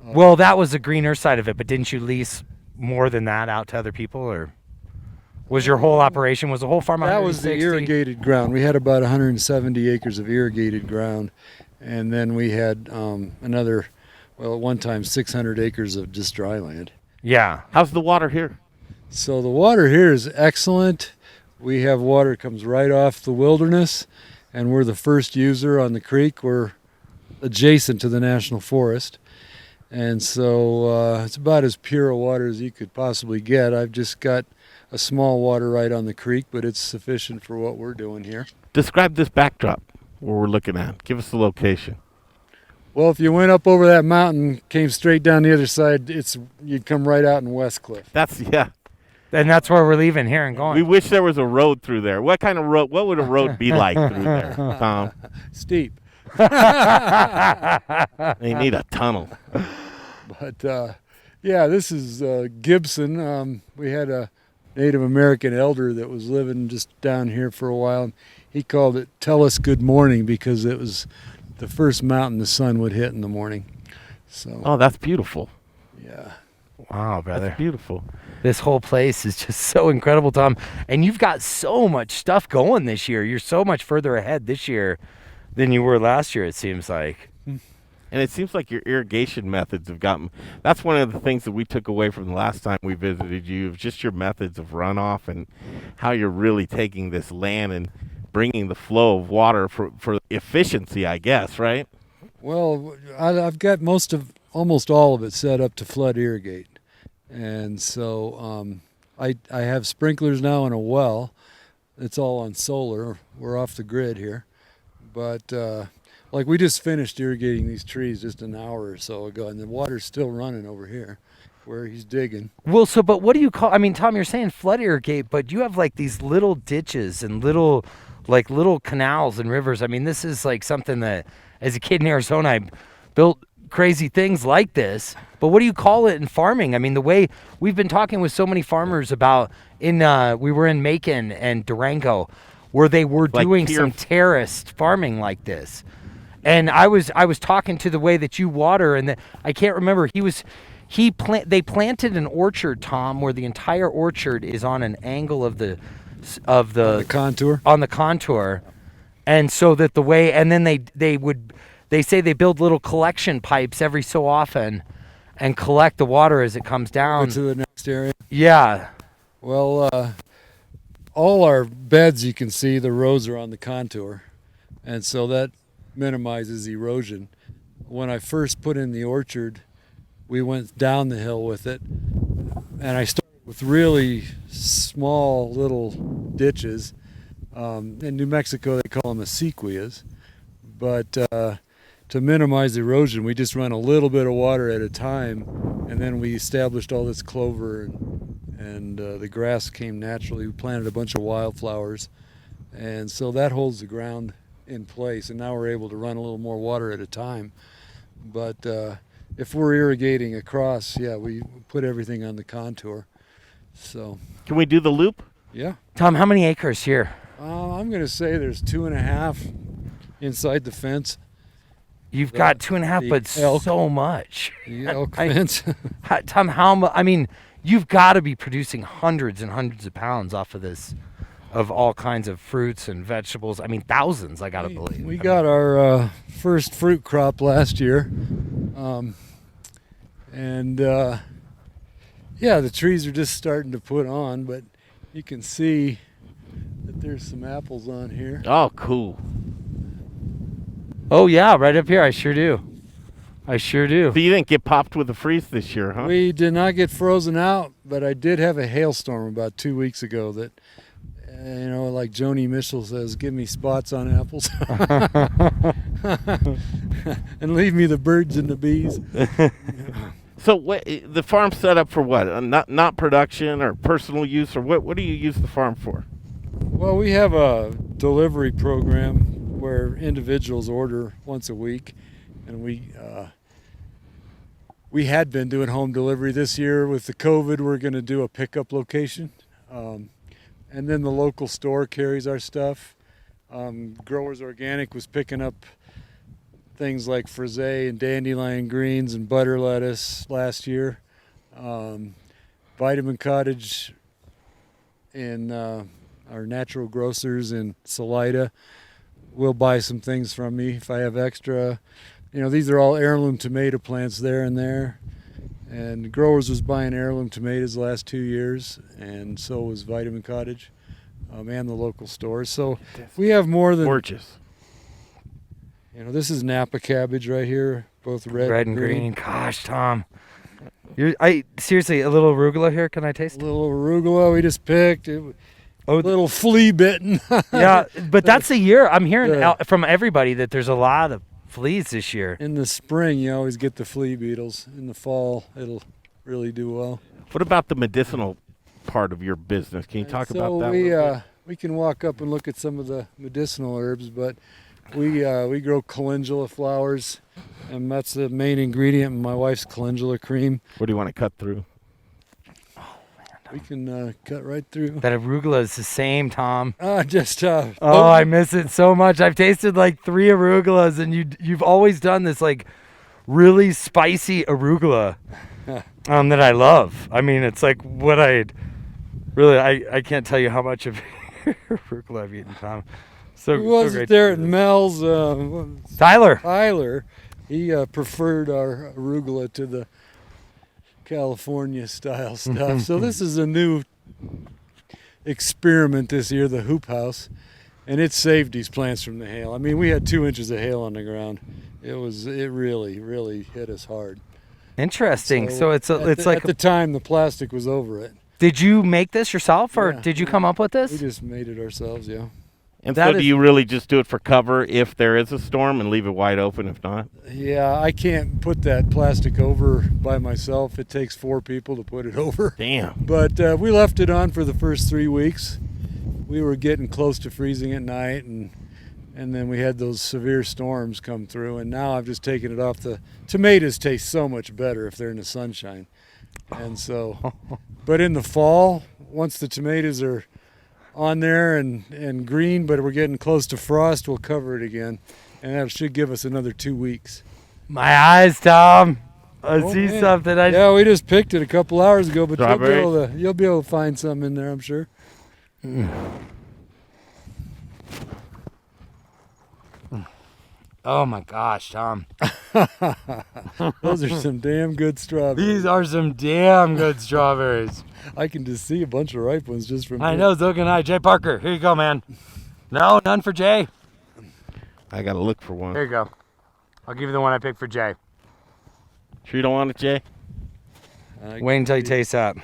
Well, that was the Green Earth side of it, but didn't you lease more than that out to other people, or was your whole operation, was the whole farm? That was the irrigated ground. We had about 170 acres of irrigated ground, and then we had another, at one time 600 acres of just dry land. Yeah. How's the water here? So the water here is excellent. We have water that comes right off the wilderness, and we're the first user on the creek. We're adjacent to the National Forest, and so it's about as pure a water as you could possibly get. I've just got a small water right on the creek, but it's sufficient for what we're doing here. Describe this backdrop where we're looking at. Give us the location. Well, if you went up over that mountain, came straight down the other side, you'd come right out in Westcliff. And that's where we're leaving here and going. We wish there was a road through there. What kind of road? What would a road be like through there, Tom? Steep. They need a tunnel. But this is Gibson. We had a Native American elder that was living just down here for a while. He called it "Tell Us Good Morning" because it was the first mountain the sun would hit in the morning. So. Oh, that's beautiful. Yeah. Wow, brother. That's beautiful. This whole place is just so incredible, Tom. And you've got so much stuff going this year. You're so much further ahead this year than you were last year, it seems like. And it seems like your irrigation methods have gotten, that's one of the things that we took away from the last time we visited you, just your methods of runoff and how you're really taking this land and bringing the flow of water for efficiency, I guess, right? Well, I've got almost all of it set up to flood irrigate. And so I have sprinklers now in a well. It's all on solar. We're off the grid here. But like we just finished irrigating these trees just an hour or so ago, and the water's still running over here where he's digging. Well, but what do you call, I mean, Tom, you're saying flood irrigate, but you have like these little ditches and little canals and rivers. I mean, this is like something that as a kid in Arizona, I built crazy things like this, but what do you call it in farming? I mean, the way we've been talking with so many farmers about we were in Macon and Durango where they were doing some terraced farming like this. And I was talking to the way that you water, and I can't remember. They planted an orchard, Tom, where the entire orchard is on an angle of the contour. On the contour. And so that the way, and then they say they build little collection pipes every so often and collect the water as it comes down. To the next area? Yeah. Well, all our beds, you can see the rows are on the contour. And so that minimizes erosion. When I first put in the orchard, we went down the hill with it. And I started with really small little ditches. In New Mexico, they call them acequias. But to minimize erosion, we just run a little bit of water at a time, and then we established all this clover, and the grass came naturally. We planted a bunch of wildflowers, and so that holds the ground in place, and now we're able to run a little more water at a time. But if we're irrigating across, we put everything on the contour. So can we do the loop? Yeah. Tom, how many acres here? I'm going to say there's 2.5 inside the fence. You've got 2.5, but so much. The elk fence. Tom, how much? I mean, you've got to be producing hundreds and hundreds of pounds off of this, of all kinds of fruits and vegetables. I mean, thousands, I got to believe. We got our first fruit crop last year. The trees are just starting to put on, but you can see that there's some apples on here. Oh, cool. Oh, yeah, right up here. I sure do. So you didn't get popped with a freeze this year, huh? We did not get frozen out, but I did have a hailstorm about 2 weeks ago that, like Joni Mitchell says, give me spots on apples. And leave me the birds and the bees. So the farm's set up for what? Not production or personal use, or what do you use the farm for? Well, we have a delivery program where individuals order once a week, and we had been doing home delivery. This year with the COVID, we're going to do a pickup location, and then the local store carries our stuff. Growers Organic was picking up things like frisee and dandelion greens and butter lettuce last year. Vitamin Cottage and our natural grocers in Salida will buy some things from me if I have extra. These are all heirloom tomato plants there and there. And Growers was buying heirloom tomatoes the last 2 years, and so was Vitamin Cottage and the local stores. So we have more than... Gorgeous. This is Napa cabbage right here, both red and green. Gosh, Tom. Seriously, a little arugula here. Can I taste it? A little arugula we just picked. A little flea bitten. Yeah, but that's the year. I'm hearing from everybody that there's a lot of fleas this year. In the spring, you always get the flea beetles. In the fall, it'll really do well. What about the medicinal part of your business? Can you talk about that? We can walk up and look at some of the medicinal herbs, but we grow calendula flowers, and that's the main ingredient in my wife's calendula cream. What do you want to cut through? Oh, man. We can cut right through. That arugula is the same, Tom. Oh, I miss it so much. I've tasted like 3 arugulas, and you've always done this like really spicy arugula that I love. I mean, it's like what I can't tell you how much of arugula I've eaten, Tom. Who was it there at Mel's? Tyler. Tyler. He preferred our arugula to the California style stuff. So this is a new experiment this year, the hoop house, and it saved these plants from the hail. I mean, we had 2 inches of hail on the ground. It really hit us hard. Interesting. So it's like at the time the plastic was over it. Did you make this yourself, or did you come up with this? We just made it ourselves, yeah. And so do you really just do it for cover if there is a storm and leave it wide open if not? Yeah, I can't put that plastic over by myself. It takes 4 people to put it over. Damn. But we left it on for the first 3 weeks. We were getting close to freezing at night, and then we had those severe storms come through, and now I've just taken it off. The tomatoes taste so much better if they're in the sunshine. And so, but in the fall, once the tomatoes are on there and green, but we're getting close to frost, we'll cover it again, and that should give us another 2 weeks. My eyes, Tom. I see something. Yeah, we just picked it a couple hours ago, but Strawberries? you'll be able to find some in there, I'm sure. Oh my gosh, Tom. Those are some damn good strawberries. These are some damn good strawberries. I can just see a bunch of ripe ones just from I here. know, so can I. Jay Parker, here you go, man. No, none for Jay. I got to look for one. Here you go. I'll give you the one I picked for Jay. Sure you don't want it, Jay? Wait until you taste that.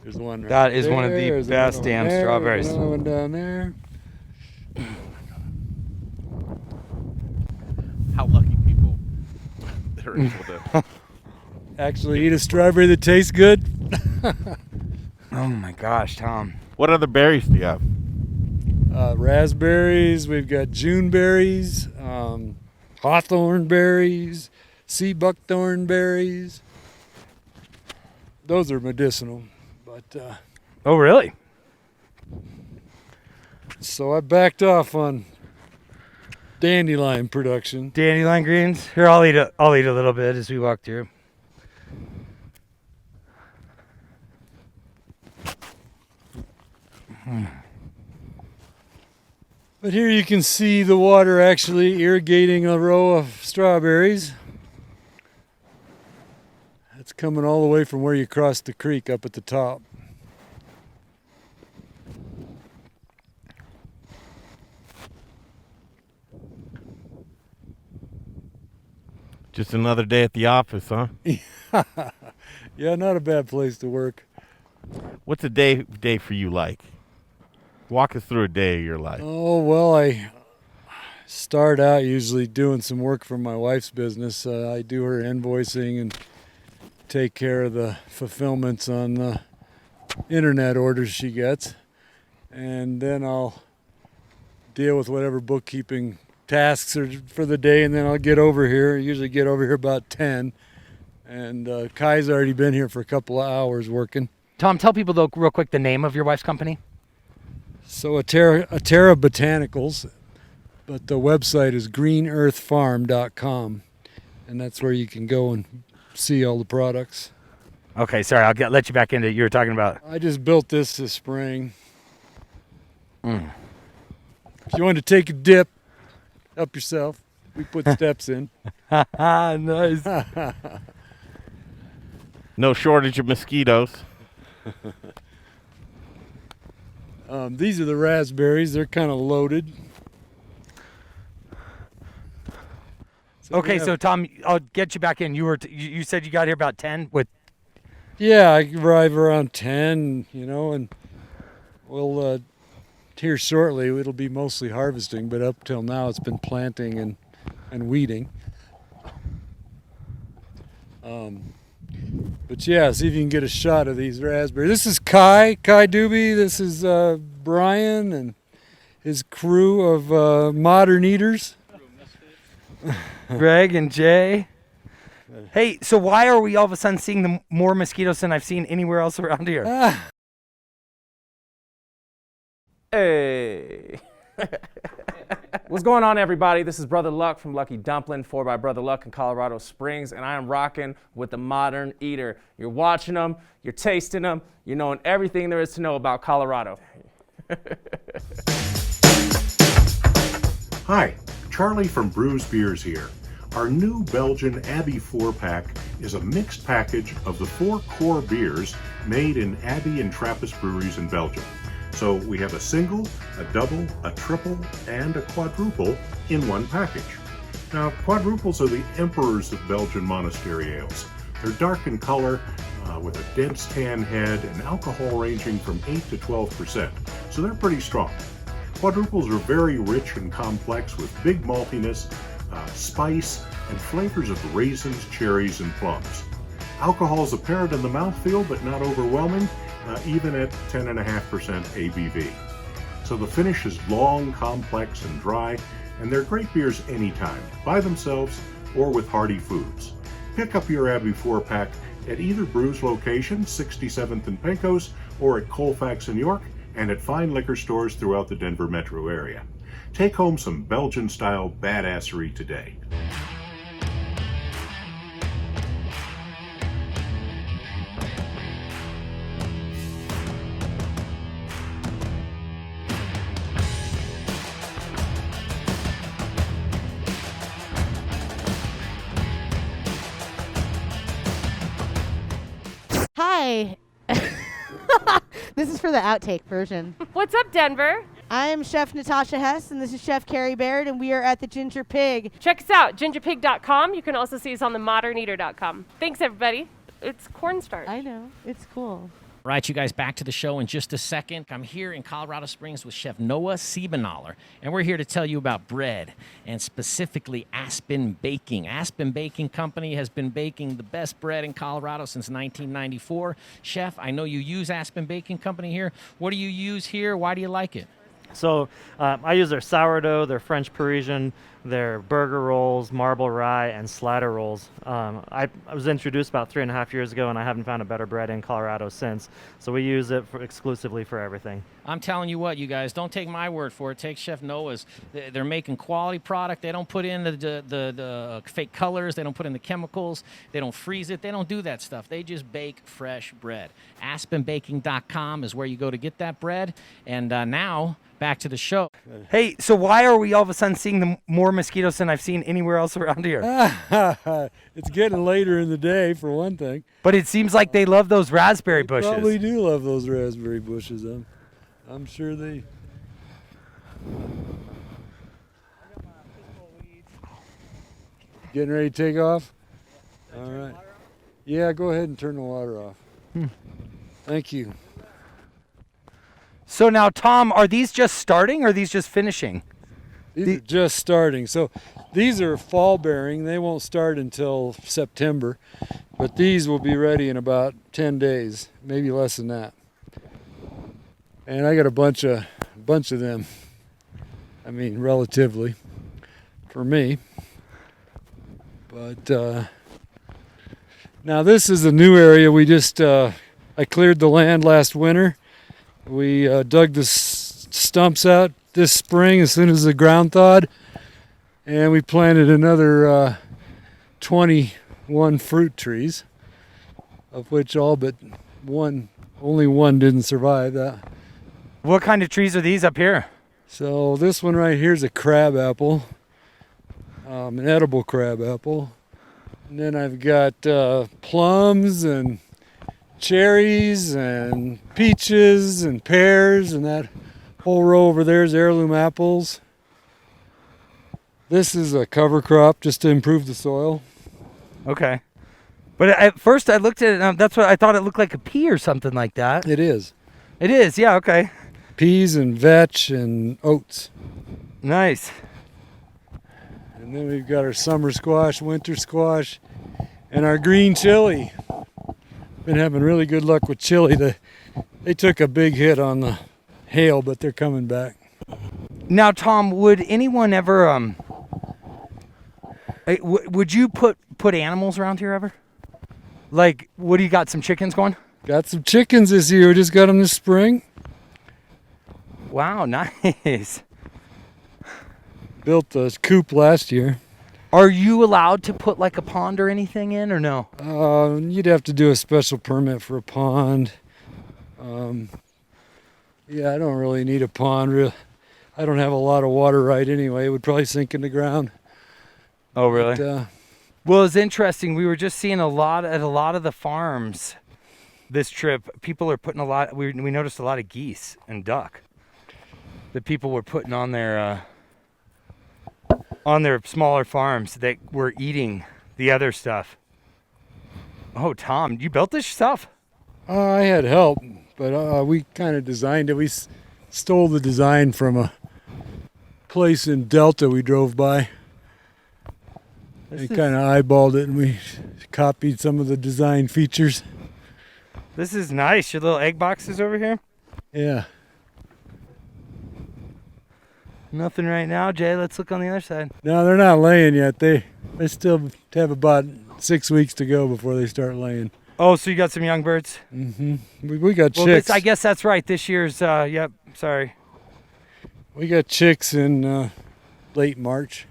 There's one right That is there. one of the There's best another damn one there. strawberries. Another one down there. How lucky people they're able to Actually eat a strawberry that tastes good. Oh my gosh, Tom. What other berries do you have? Raspberries, we've got June berries, hawthorn berries, sea buckthorn berries. Those are medicinal, but Oh, really? so I backed off on dandelion production. Dandelion greens. Here, I'll eat a little bit as we walk through. But here you can see the water actually irrigating a row of strawberries. It's coming all the way from where you cross the creek up at the top. Just another day at the office, huh? Yeah, not a bad place to work. What's a day for you like? Walk us through a day of your life. Oh, well, I start out usually doing some work for my wife's business. I do her invoicing and take care of the fulfillments on the internet orders she gets. And then I'll deal with whatever bookkeeping tasks are for the day, and then I'll get over here. I usually get over here about 10. And Kai's already been here for a couple of hours working. Tom, tell people though real quick the name of your wife's company. So Atera Botanicals, but the website is greenearthfarm.com, and that's where you can go and see all the products. Okay, sorry, I'll let you back into it. You were talking about. I just built this spring. If you want to take a dip, help yourself. We put steps in. Nice. No shortage of mosquitoes. These are the raspberries. They're kind of loaded. Okay, so Tom, I'll get you back in. You said you got here about 10 with. Yeah, I arrive around 10, and we'll here shortly it'll be mostly harvesting, but up till now it's been planting and weeding. But yeah, see if you can get a shot of these raspberries. This is Kai Doobie. This is Brian and his crew of modern eaters. Greg and Jay. Hey, so why are we all of a sudden seeing more mosquitoes than I've seen anywhere else around here? Hey. What's going on, everybody? This is Brother Luck from Lucky Dumpling, 4 by Brother Luck in Colorado Springs, and I am rocking with the Modern Eater. You're watching them, you're tasting them, you're knowing everything there is to know about Colorado. Hi, Charlie from Brews Beers here. Our new Belgian Abbey 4-pack is a mixed package of the 4 core beers made in Abbey and Trappist breweries in Belgium. So we have a single, a double, a triple, and a quadruple in one package. Now, quadruples are the emperors of Belgian monastery ales. They're dark in color, with a dense tan head and alcohol ranging from 8 to 12%, so they're pretty strong. Quadruples are very rich and complex with big maltiness, spice, and flavors of raisins, cherries, and plums. Alcohol is apparent in the mouthfeel, but not overwhelming, even at 10.5% ABV. So the finish is long, complex, and dry, and they're great beers anytime, by themselves or with hearty foods. Pick up your Abbey 4-pack at either Brews location, 67th and Pecos, or at Colfax in York, and at fine liquor stores throughout the Denver metro area. Take home some Belgian-style badassery today. Hi. This is for the outtake version. What's up, Denver? I am Chef Natasha Hess, and this is Chef Carrie Baird, and we are at the Ginger Pig. Check us out, gingerpig.com. You can also see us on the moderneater.com. Thanks, everybody. It's cornstarch. I know. It's cool. Right, you guys, back to the show in just a second. I'm here in Colorado Springs with Chef Noah Siebenaler, and we're here to tell you about bread, and specifically Aspen Baking. Aspen Baking Company has been baking the best bread in Colorado since 1994. Chef, I know you use Aspen Baking Company here. What do you use here? Why do you like it? So I use their sourdough, their French Parisian, their burger rolls, marble rye, and slider rolls. I was introduced about 3.5 years ago, and I haven't found a better bread in Colorado since. So we use it exclusively for everything. I'm telling you what, you guys, don't take my word for it. Take Chef Noah's. They're making quality product. They don't put in the fake colors. They don't put in the chemicals. They don't freeze it. They don't do that stuff. They just bake fresh bread. AspenBaking.com is where you go to get that bread. And now, back to the show. Hey, so why are we all of a sudden seeing more mosquitoes than I've seen anywhere else around here? It's getting later in the day, for one thing. But it seems like they love those raspberry bushes. Probably do love those raspberry bushes. I'm sure they... Getting ready to take off? All right. Yeah, go ahead and turn the water off. Thank you. So now, Tom, are these just starting or are these just finishing? These are just starting. So these are fall bearing. They won't start until September, but these will be ready in about 10 days, maybe less than that. And I got a bunch of them. I mean, relatively, for me. But now this is a new area. We just I cleared the land last winter. We dug the stumps out this spring as soon as the ground thawed, and we planted another 21 fruit trees, of which all but only one didn't survive that. What kind of trees are these up here? So this one right here is a crab apple, an edible crab apple. And then I've got plums and cherries and peaches and pears, and that whole row over there is heirloom apples. This is a cover crop just to improve the soil. Okay. But at first I looked at it, that's what I thought it looked like a pea or something like that. It is. It is, yeah, okay. Peas and vetch and oats. Nice. And then we've got our summer squash, winter squash, and our green chili. Been having really good luck with chili. They took a big hit on the hail, but they're coming back. Now, Tom, would anyone ever would you put put animals around here ever? Like, what do you got? Some chickens going? Got some chickens this year. We just got them this spring. Wow, nice. Built a coop last year. Are you allowed to put like a pond or anything in, or no? You'd have to do a special permit for a pond. Yeah, I don't really need a pond. I don't have a lot of water right anyway. It would probably sink in the ground. Oh, really? But, well, it's interesting. We were just seeing at a lot of the farms this trip. People are putting we noticed a lot of geese and duck that people were putting on their smaller farms that were eating the other stuff. Oh, Tom, you built this yourself? I had help, but we kind of designed it. We stole the design from a place in Delta we drove by. We kind of eyeballed it and we copied some of the design features. This is nice. Your little egg boxes over here? Yeah. Nothing right now, Jay. Let's look on the other side. No, they're not laying yet. They still have about 6 weeks to go before they start laying. Oh, so you got some young birds? Mm-hmm. We got chicks. I guess that's right. This year's, yep, sorry. We got chicks in late March.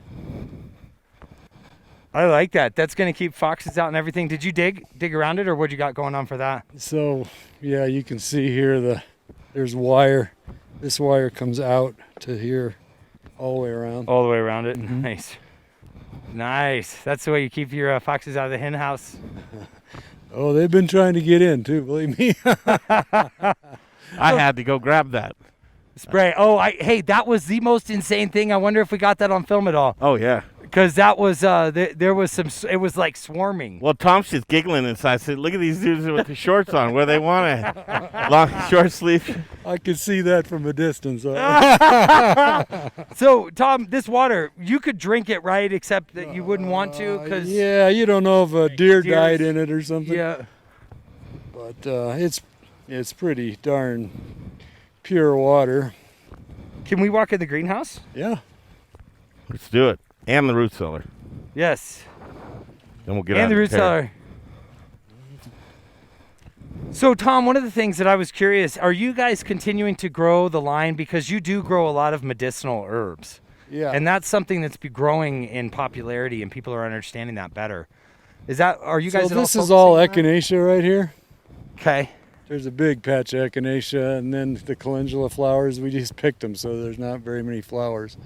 I like that. That's going to keep foxes out and everything. Did you dig around it, or what you got going on for that? So, yeah, you can see here there's wire. This wire comes out to here all the way around. All the way around it. Mm-hmm. Nice. Nice. That's the way you keep your foxes out of the hen house. Oh, they've been trying to get in too, believe me. I had to go grab that. Spray. Oh, hey, that was the most insane thing. I wonder if we got that on film at all. Oh, yeah. Because that was, there was some, it was like swarming. Well, Tom's just giggling inside. I said, look at these dudes with the shorts on. Where they want it? Long, short sleeve. I could see that from a distance. So, Tom, this water, you could drink it, right? Except that you wouldn't want to? Cause yeah, you don't know if a deer died in it or something. Yeah. But it's pretty darn pure water. Can we walk in the greenhouse? Yeah. Let's do it. And the root cellar. Yes. Then we'll get and out the of root cellar. So, Tom, one of the things that I was curious, are you guys continuing to grow the line? Because you do grow a lot of medicinal herbs. Yeah. And that's something that's growing in popularity, and people are understanding that better. Are you guys So this is all echinacea right here. Okay. There's a big patch of echinacea, and then the calendula flowers, we just picked them, so there's not very many flowers.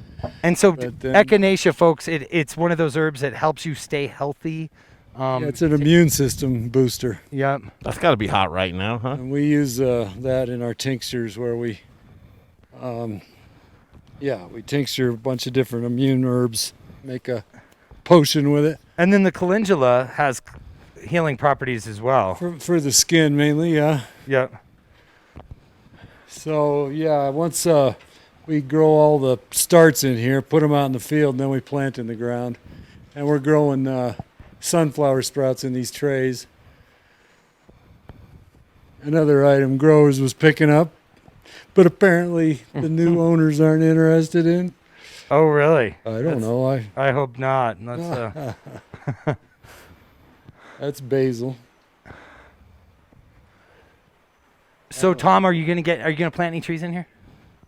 And so echinacea, folks, it's one of those herbs that helps you stay healthy. Yeah, it's an immune system booster. Yep. That's got to be hot right now, huh? And we use that in our tinctures where we tincture a bunch of different immune herbs, make a potion with it. And then the calendula has healing properties as well. For the skin mainly, yeah. Yep. So, yeah, once we grow all the starts in here, put them out in the field, and then we plant in the ground. And we're growing sunflower sprouts in these trays. Another item growers was picking up, but apparently the new owners aren't interested in. Oh, really? I don't know. I hope not. That's That's basil. So, Tom, are you gonna plant any trees in here?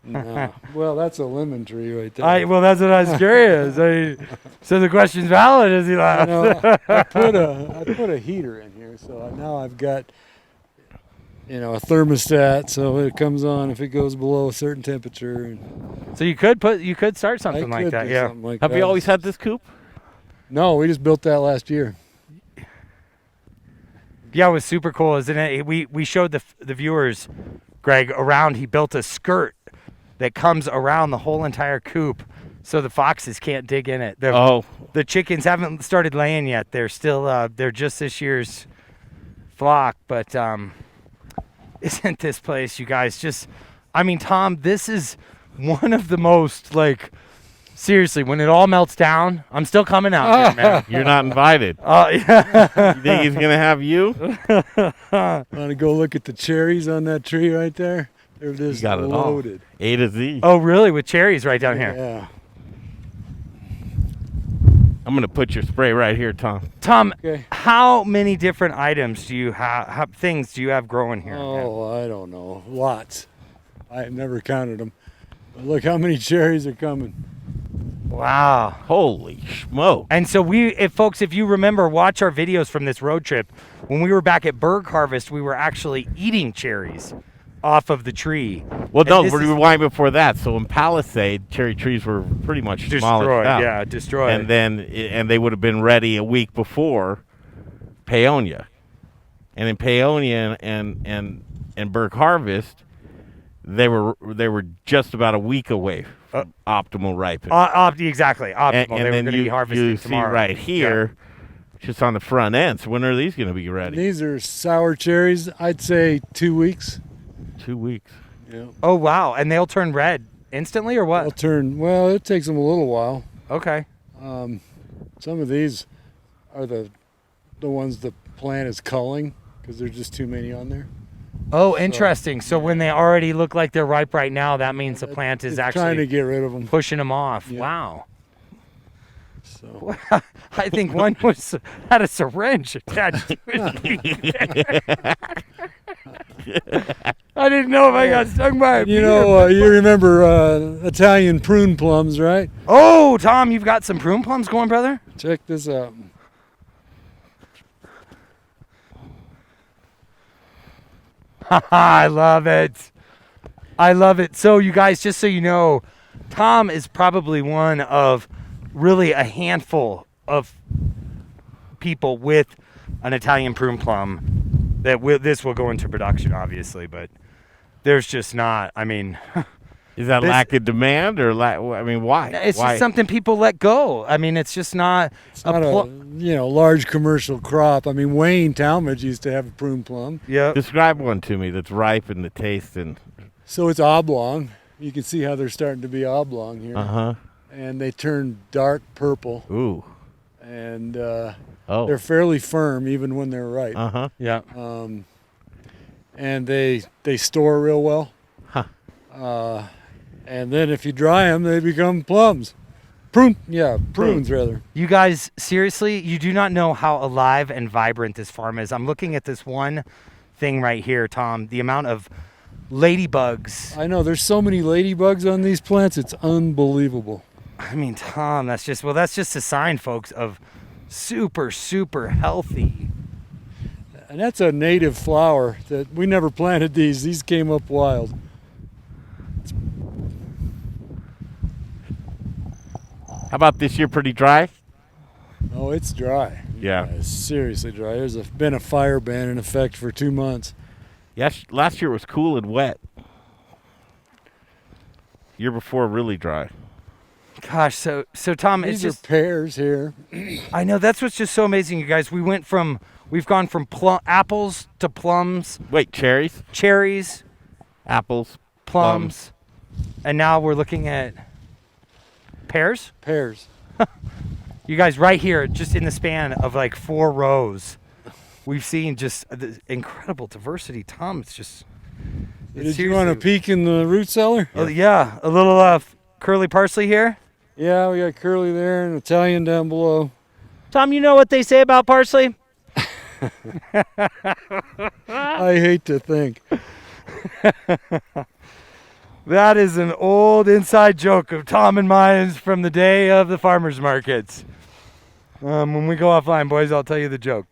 No. Well, that's a lemon tree right there. Well, that's what I was curious. So the question's valid, is he laughs? I put a heater in here, so now I've got a thermostat, so it comes on if it goes below a certain temperature. So you could start something like that, yeah. Have you always had this coop? No, we just built that last year. Yeah, it was super cool, isn't it? We showed the viewers, Greg, around. He built a skirt that comes around the whole entire coop, so the foxes can't dig in it. The chickens haven't started laying yet. They're still they're just this year's flock. But isn't this place, you guys? Tom, this is one of the most seriously, when it all melts down, I'm still coming out here, man. You're not invited. Yeah. You think he's going to have you? Want to go look at the cherries on that tree right there? They're just loaded. A to Z. Oh, really? With cherries right down here? Yeah. I'm going to put your spray right here, Tom. Tom, Okay. how many different items do you have, things do you have growing here? Oh, I don't know. Lots. I have never counted them. But look how many cherries are coming. Wow. Holy smoke. And so if you remember, watch our videos from this road trip. When we were back at Berg Harvest, we were actually eating cherries off of the tree. Well, And no, this is- rewind before that. So in Palisade, cherry trees were pretty much demolished out. Yeah, destroyed. And then they would have been ready a week before Paonia. And in Paonia and Berg Harvest, they were just about a week away from optimal ripening. Exactly, optimal. And They were then going to be harvested you tomorrow. see right here, just on the front end. So when are these going to be ready? These are sour cherries. I'd say 2 weeks. 2 weeks. Yeah. Oh, wow. And they'll turn red instantly or what? They'll turn, well, it takes them a little while. Okay. Some of these are the ones the plant is culling because there's just too many on there. Oh, interesting. So when they already look like they're ripe right now, that means the plant is It's actually trying to get rid of them. pushing them off. Yeah. Wow. So I think one had a syringe attached to it. I didn't know if I got stung by a you bee know, or- you remember Italian prune plums, right? Oh, Tom, you've got some prune plums going, brother? Check this out. I love it. I love it. So you guys, just so you know, Tom is probably one of really a handful of people with an Italian prune plum that this will go into production, obviously, but there's just not. I mean, is that lack of demand or I mean, why? It's Why? just something people let go. I mean, it's just not. It's not a large commercial crop. I mean, Wayne Talmadge used to have a prune plum. Yeah. Describe one to me that's ripe in the taste and. So it's oblong. You can see how they're starting to be oblong here. Uh-huh. And they turn dark purple. Ooh. And Oh. they're fairly firm even when they're ripe. Uh-huh. Yeah. And they store real well. Huh. And then if you dry them, they become plums. Prunes rather. You guys, seriously, you do not know how alive and vibrant this farm is. I'm looking at this one thing right here, Tom. The amount of ladybugs. I know, there's so many ladybugs on these plants, it's unbelievable. I mean, Tom, that's just a sign, folks, of super, super healthy. And that's a native flower that we never planted these. These came up wild. How about this year? Pretty dry? Oh, it's dry. Yeah. It's seriously dry. There's been a fire ban in effect for 2 months. Yes, last year was cool and wet. Year before, really dry. Gosh, so Tom, These it's just are pears here. I know, that's what's just so amazing, you guys. We've gone from apples to plums. Wait, cherries? Cherries. Apples. Plums. And now we're looking at pears? Pears. You guys, right here, just in the span of like 4 rows, we've seen just the incredible diversity. Tom, it's just... Did you want to peek in the root cellar? Oh, yeah, a little curly parsley here. Yeah, we got curly there and Italian down below. Tom, you know what they say about parsley? I hate to think. That is an old inside joke of Tom and mine from the day of the farmers markets. When we go offline, boys, I'll tell you the joke.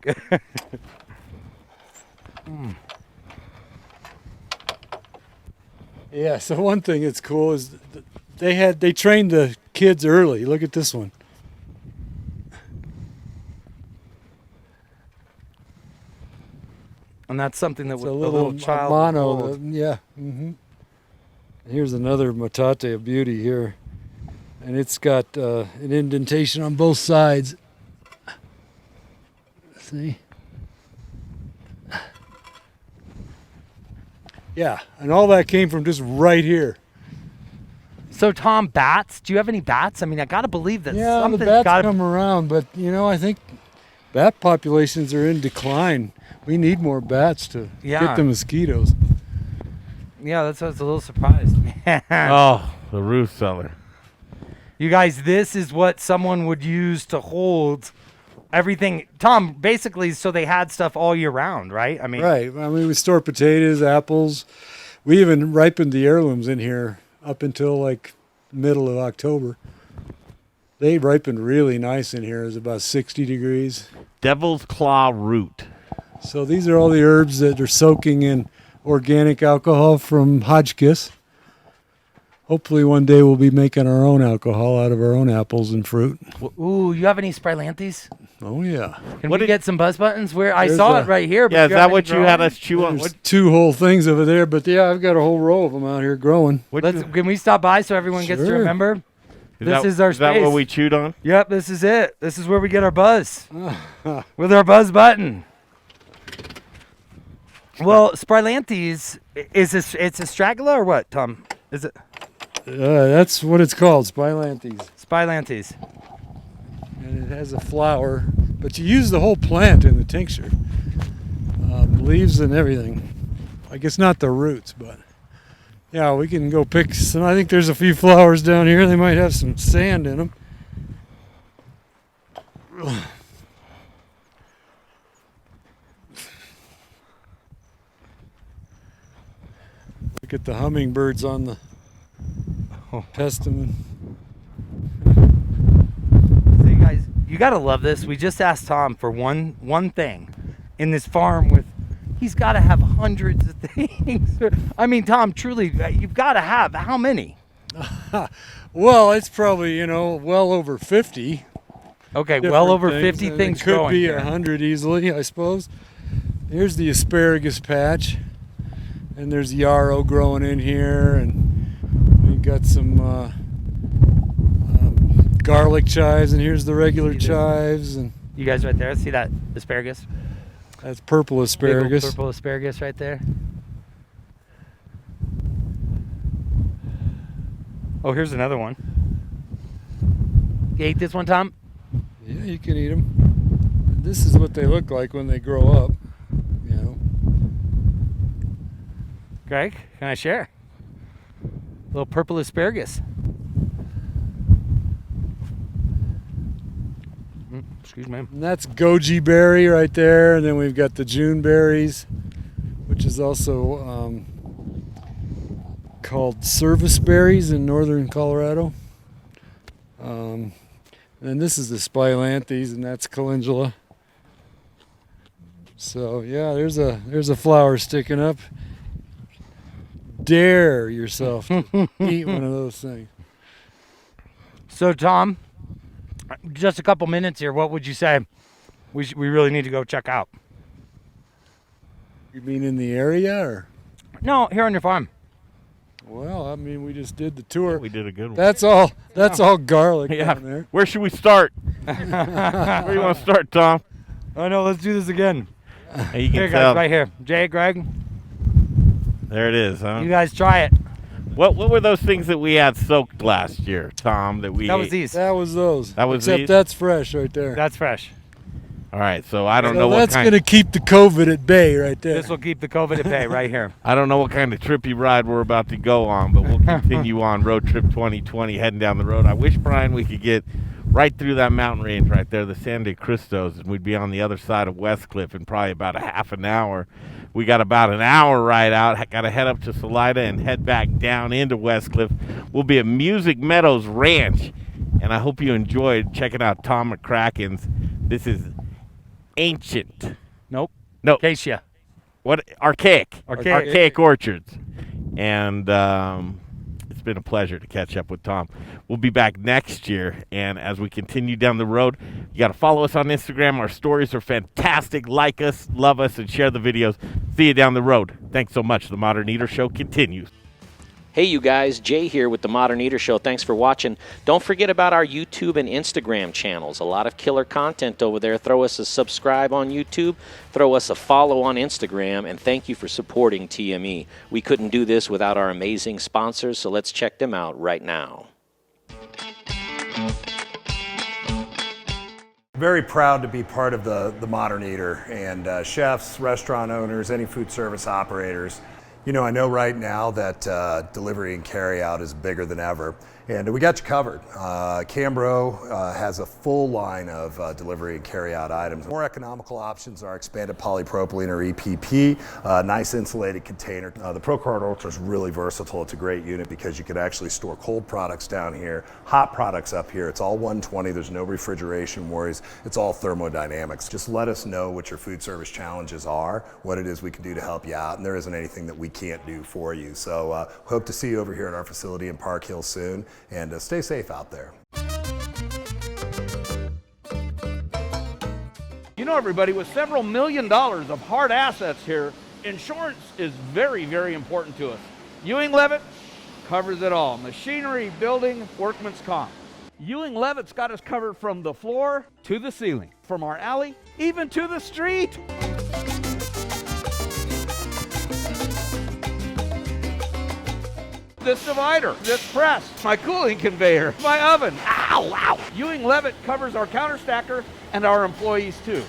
Yeah, so one thing that's cool is they trained the kids early. Look at this one. And that's something that It's a a little child would mono. hold. Yeah. Here's another matate, a beauty here. And it's got an indentation on both sides. See? Yeah, and all that came from just right here. So, Tom, bats? Do you have any bats? I mean, I got to believe that Yeah, the something's bats got to... come around, but, I think bat populations are in decline. We need more bats to get the mosquitoes. Yeah, that's why I was a little surprised. Oh, the root cellar. You guys, this is what someone would use to hold everything. Tom, basically, so they had stuff all year round, right? I mean, right. I mean, we store potatoes, apples. We even ripened the heirlooms in here up until like middle of October. They ripened really nice in here. It was about 60 degrees. Devil's Claw root. So these are all the herbs that are soaking in organic alcohol from Hotchkiss. Hopefully one day we'll be making our own alcohol out of our own apples and fruit. Ooh, you have any Sprylanthus? Oh, yeah. Can we get some buzz buttons? Where I saw it right here. But yeah, is that what you had us chew on? There's 2 whole things over there, but yeah, I've got a whole row of them out here growing. Can we stop by so everyone gets to Sure. remember? This is our space. Is that what we chewed on? Yep, this is it. This is where we get our buzz. With our buzz button. Well, Sprylanthus, it's a straggler or what, Tom? Is it? That's what it's called, Sprylanthus. Sprylanthus. And it has a flower, but you use the whole plant in the tincture. Leaves and everything. I guess not the roots, but yeah, we can go pick some. I think there's a few flowers down here. They might have some sand in them. Look at the hummingbirds on the testament. So you guys, you gotta love this. We just asked Tom for one thing in this farm with. He's got to have hundreds of things. I mean, Tom, truly, you've got to have how many? Well, it's probably well over 50. Okay, well over 50 things it could growing be here. 100 easily, I suppose. Here's the asparagus patch, and there's yarrow growing in here, and we've got some garlic chives, and here's the regular chives. And you guys right there, see that asparagus? That's purple asparagus. Big old purple asparagus right there. Oh, here's another one. You ate this one, Tom? Yeah, you can eat them. This is what they look like when they grow up. Greg, can I share? Little purple asparagus. Excuse me. And that's goji berry right there, and then we've got the June berries, which is also called service berries in northern Colorado. And this is the Sprylanthus, and that's calendula. So yeah, there's a flower sticking up. Dare yourself to eat one of those things. So Tom, just a couple minutes here. What would you say we really need to go check out? You mean in the area, or? No, here on your farm. Well, I mean, we just did the tour. We did a good one. That's all garlic down there. Where should we start? Where do you want to start, Tom? Oh no, let's do this again. Hey, you can here, tell. guys, right here. Jay, Greg. There it is, huh? You guys try it. What were those things that we had soaked last year, Tom? That was ate? these. That was those. That was Except these? that's fresh right there. That's fresh. All right, so I don't know what that's kind. going to keep the COVID at bay right there. This will keep the COVID at bay right here. I don't know what kind of trippy ride we're about to go on, but we'll continue on Road Trip 2020 heading down the road. I wish, Brian, we could get right through that mountain range right there, the Sangre De Cristos, and we'd be on the other side of Westcliff in probably about a half an hour. We got about an hour ride out. Got to head up to Salida and head back down into Westcliff. We'll be at Music Meadows Ranch, and I hope you enjoyed checking out Tom McCracken's. This is ancient. Nope. No. Acacia. What? Archaic. Archaic. Archaic Orchards. And it's been a pleasure to catch up with Tom. We'll be back next year, and as we continue down the road, you got to follow us on Instagram. Our stories are fantastic. Like us, love us, and share the videos. See you down the road. Thanks so much. The Modern Eater Show continues. Hey you guys, Jay here with the Modern Eater Show. Thanks for watching. Don't forget about our YouTube and Instagram channels. A lot of killer content over there. Throw us a subscribe on YouTube. Throw us a follow on Instagram. And thank you for supporting TME. We couldn't do this without our amazing sponsors, so let's check them out right now. Very proud to be part of the Modern Eater, and chefs, restaurant owners, any food service operators. You know, I know right now that delivery and carry out is bigger than ever, And we got you covered. Cambro has a full line of delivery and carry-out items. More economical options are expanded polypropylene or EPP, nice insulated container. The ProCard Ultra is really versatile. It's a great unit because you can actually store cold products down here, hot products up here. It's all 120. There's no refrigeration worries. It's all thermodynamics. Just let us know what your food service challenges are, what it is we can do to help you out, and there isn't anything that we can't do for you. So hope to see you over here at our facility in Park Hill soon, and stay safe out there. You know, everybody, with several $1 million of hard assets here, insurance is very, very important to us. Ewing Levitt covers it all. Machinery, building, workman's comp. Ewing Levitt's got us covered from the floor to the ceiling, from our alley, even to the street. This divider, this press, my cooling conveyor, my oven. Ow, ow. Ewing Levitt covers our counter stacker and our employees too.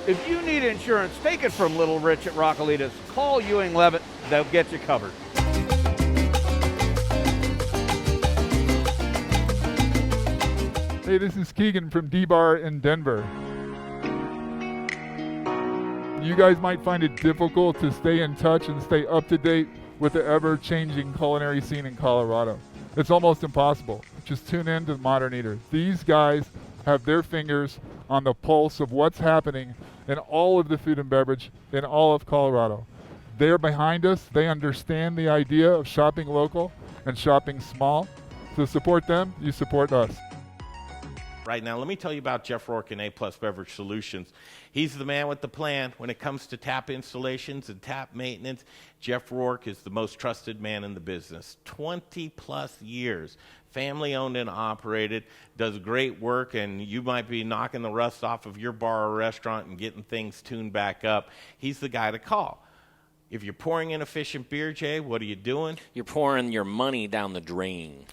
If you need insurance, take it from Little Rich at Rockalitas. Call Ewing Levitt, they'll get you covered. Hey, this is Keegan from D-Bar in Denver. You guys might find it difficult to stay in touch and stay up to date with the ever-changing culinary scene in Colorado. It's almost impossible. Just tune in to Modern Eater. These guys have their fingers on the pulse of what's happening in all of the food and beverage in all of Colorado. They're behind us. They understand the idea of shopping local and shopping small. So support them, you support us. Right now, let me tell you about Jeff Rourke and A+ Beverage Solutions. He's the man with the plan when it comes to tap installations and tap maintenance. Jeff Rourke is the most trusted man in the business. 20-plus years, family-owned and operated, does great work, and you might be knocking the rust off of your bar or restaurant and getting things tuned back up. He's the guy to call. If you're pouring inefficient beer, Jay, what are you doing? You're pouring your money down the drain.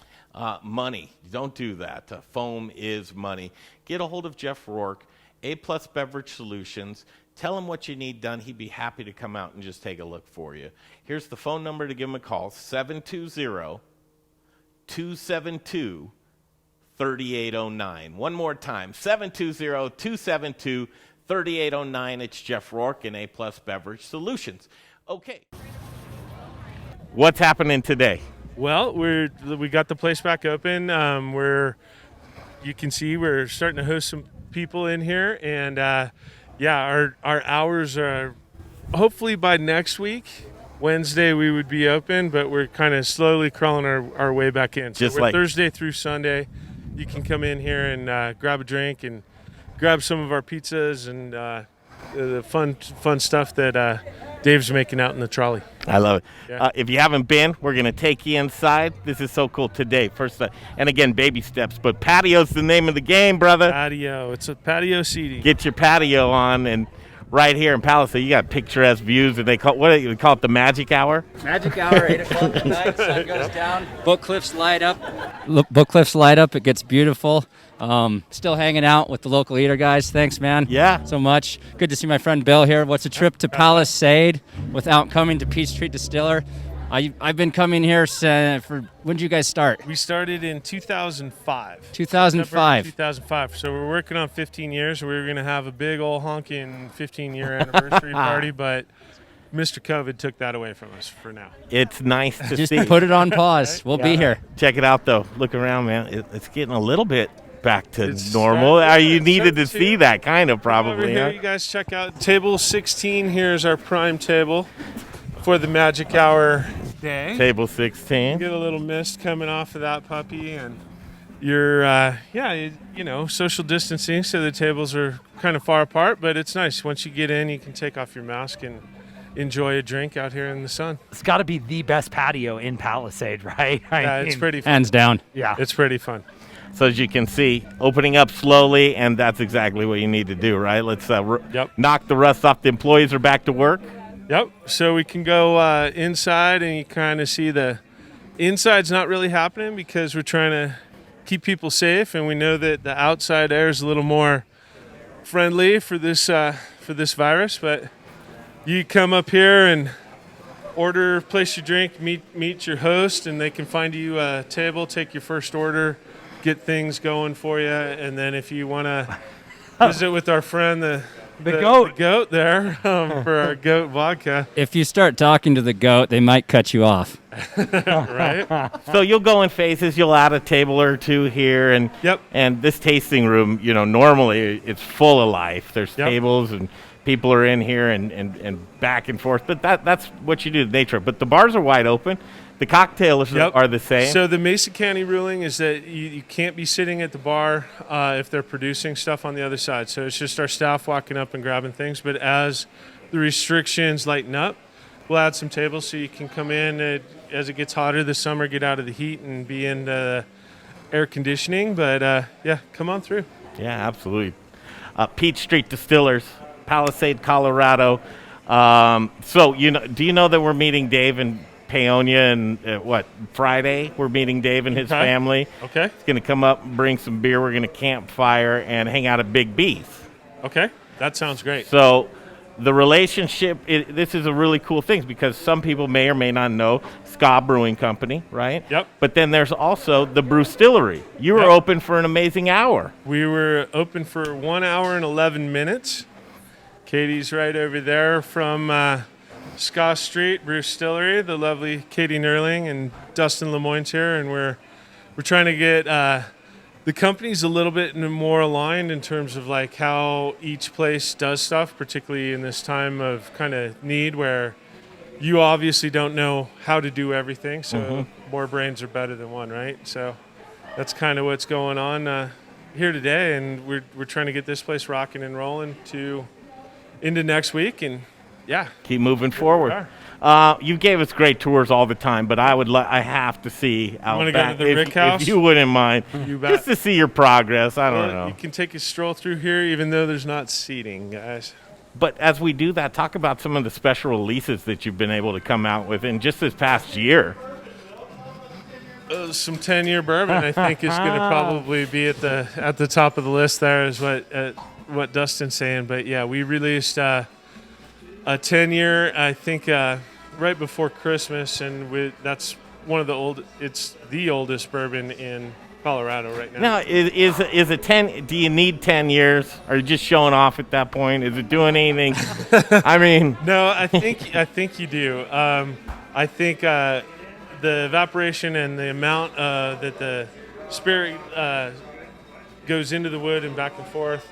Money. Don't do that. Foam is money. Get a hold of Jeff Rourke, A+ Beverage Solutions. Tell him what you need done. He'd be happy to come out and just take a look for you. Here's the phone number to give him a call, 720-272-3809. One more time, 720-272-3809. It's Jeff Rourke and A+ Beverage Solutions. Okay. What's happening today? Well, we got the place back open. You can see we're starting to host some people in here, and our hours are hopefully by next week, Wednesday, we would be open, but we're kind of slowly crawling our way back in. So we're Thursday through Sunday. You can come in here and grab a drink and grab some of our pizzas and the fun stuff that Dave's making out in the trolley. I love it. Yeah. If you haven't been, we're going to take you inside. This is so cool today. First, and again, baby steps, but patio's the name of the game, brother. Patio. It's a patio seating. Get your patio on, and right here in Palisade, you got picturesque views, and they call it the magic hour. Magic hour, 8 o'clock at night, sun goes down, book cliffs light up. Book cliffs light up, it gets beautiful. Still hanging out with the local eater guys. Thanks, man. Yeah. So much. Good to see my friend Bill here. What's a trip to Palisade without coming to Peach Street Distiller? I've been coming here when did you guys start? We started in 2005. 2005. 2005. So we're working on 15 years. We were going to have a big old honking 15-year anniversary party, but Mr. COVID took that away from us for now. It's nice to Just see. put it on pause. We'll be here. Check it out, though. Look around, man. It's getting a little bit back to normal. You needed to see that kind of probably. Over here, you guys check out table 16. Here's our prime table for the magic hour day. Table 16. Get a little mist coming off of that puppy, and you're social distancing, so the tables are kind of far apart, but it's nice. Once you get in, you can take off your mask and enjoy a drink out here in the sun. It's got to be the best patio in Palisade, right? It's pretty fun. Hands down. Yeah. It's pretty fun. So as you can see, opening up slowly, and that's exactly what you need to do, right? Let's knock the rust off. The employees are back to work. Yep. So we can go inside, and you kind of see the inside's not really happening because we're trying to keep people safe, and we know that the outside air is a little more friendly for this virus. But you come up here and order, place your drink, meet your host, and they can find you a table, take your first order, get things going for you, and then if you want to visit with our friend, the goat there for our goat vodka. If you start talking to the goat, they might cut you off. Right. So you'll go in phases. You'll add a table or two here, and and this tasting room, normally it's full of life. There's tables and people are in here and back and forth. But that's what you do the day trip. But the bars are wide open. The cocktails are the same. So the Mesa County ruling is that you can't be sitting at the bar if they're producing stuff on the other side. So it's just our staff walking up and grabbing things. But as the restrictions lighten up, we'll add some tables so you can come in as it gets hotter this summer, get out of the heat and be in the air conditioning. But come on through. Yeah, absolutely. Peach Street Distillers, Palisade, Colorado. So do you know that we're meeting Dave and Paonia and Friday? We're meeting Dave and his family. Okay. He's going to come up and bring some beer. We're going to campfire and hang out at Big B's. Okay, that sounds great. So the relationship, this is a really cool thing because some people may or may not know Ska Brewing Company, right? Yep. But then there's also the Brewstillery. You were open for an amazing hour. We were open for 1 hour and 11 minutes. Katie's right over there from Scott Street Brewstillery, the lovely Katie Nerling and Dustin Lemoyne's here, and we're trying to get the companies a little bit more aligned in terms of like how each place does stuff, particularly in this time of kind of need where you obviously don't know how to do everything, so more brains are better than one, right? So that's kind of what's going on here today, and we're trying to get this place rocking and rolling into next week, and keep moving forward. You gave us great tours all the time, but I have to see out wanna back go to the Rick House? if you wouldn't mind, You bet. just to see your progress. I don't know. You can take a stroll through here, even though there's not seating, guys. But as we do that, talk about some of the special releases that you've been able to come out with in just this past year. Some 10-year bourbon, I think, is going to probably be at the top of the list. There is what Dustin's saying, but yeah, we released a 10-year, I think, right before Christmas, and that's it's the oldest bourbon in Colorado right now. Now, is it 10? Do you need 10 years? Are you just showing off at that point? Is it doing anything? I mean, no, I think you do. I think the evaporation and the amount that the spirit goes into the wood and back and forth,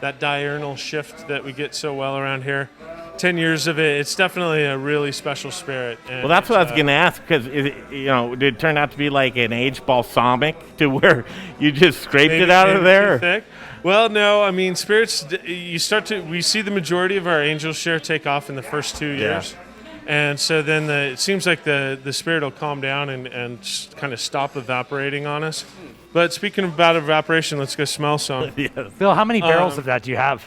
that diurnal shift that we get so well around here. 10 years of it, it's definitely a really special spirit. And well, that's what I was going to ask, because did it turn out to be like an aged balsamic to where you just scraped it out of there? Too thick? Well, no, I mean, spirits, we see the majority of our angel share take off in the first 2 years. Yeah. And so then it seems like the spirit will calm down and kind of stop evaporating on us. But speaking about evaporation, let's go smell some. Yes. Phil, how many barrels of that do you have?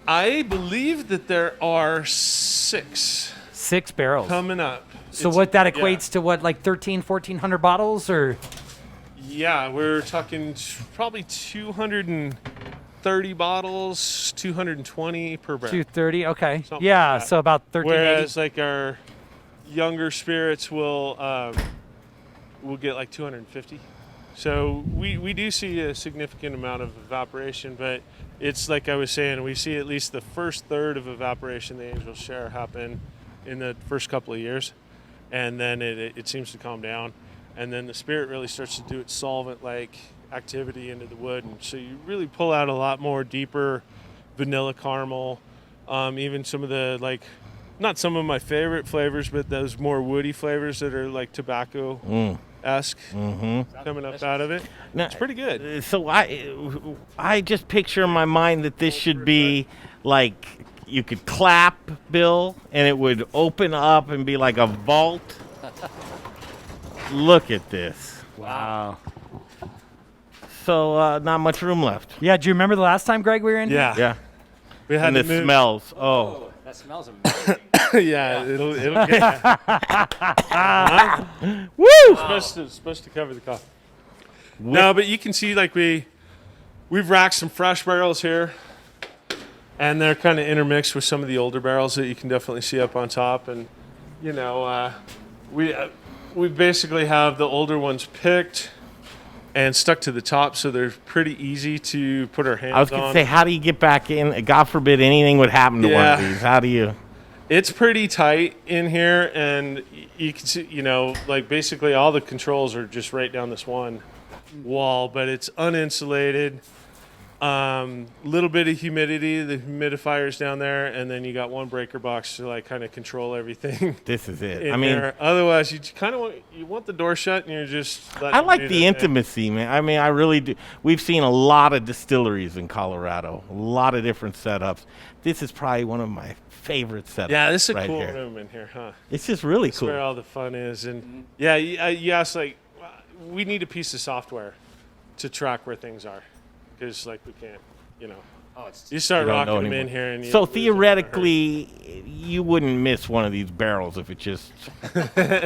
I believe that there are 6. 6 barrels. Coming up. So what that equates to what, like 1,400 bottles, or? Yeah, we're talking probably 230 bottles, 220 per barrel. 230, okay. Something Yeah, like that. so about 1,380. Whereas like our younger spirits will get like 250. So we do see a significant amount of evaporation, but it's like I was saying, we see at least the first third of evaporation the angels share happen in the first couple of years, and then it seems to calm down, and then the spirit really starts to do its solvent-like activity into the wood, and so you really pull out a lot more deeper vanilla caramel, even some of the not some of my favorite flavors, but those more woody flavors that are like tobacco-esque coming up out of it. Now, it's pretty good. So I just picture in my mind that this should be like you could clap, Bill, and it would open up and be like a vault. Look at this. Wow. So not much room left. Yeah, do you remember the last time, Greg, we were in here? Yeah. Yeah. We had and to the move. smells. Oh. That smells amazing. Yeah, it'll get Woo! Supposed to cover the coffee. No, but you can see like we've racked some fresh barrels here, and they're kind of intermixed with some of the older barrels that you can definitely see up on top. And you know, we basically have the older ones picked and stuck to the top, so they're pretty easy to put our hands on. I was going to say, how do you get back in? God forbid anything would happen to one of these. How do you? It's pretty tight in here, and you can see, you know, like basically all the controls are just right down this one wall, but it's uninsulated. Little bit of humidity, the humidifier's down there, and then you got one breaker box to like kind of control everything. This is it. I mean, otherwise you kind of want the door shut, and you're just. I like the intimacy, man. I mean, I really do. We've seen a lot of distilleries in Colorado, a lot of different setups. This is probably one of my favorite setups. Yeah, this is a right cool here. room in here, huh? It's just really That's cool. where all the fun is, and yeah, you asked like, we need a piece of software to track where things are, because like we can't, you know. You start rocking them in here, and so theoretically, you wouldn't miss one of these barrels if it just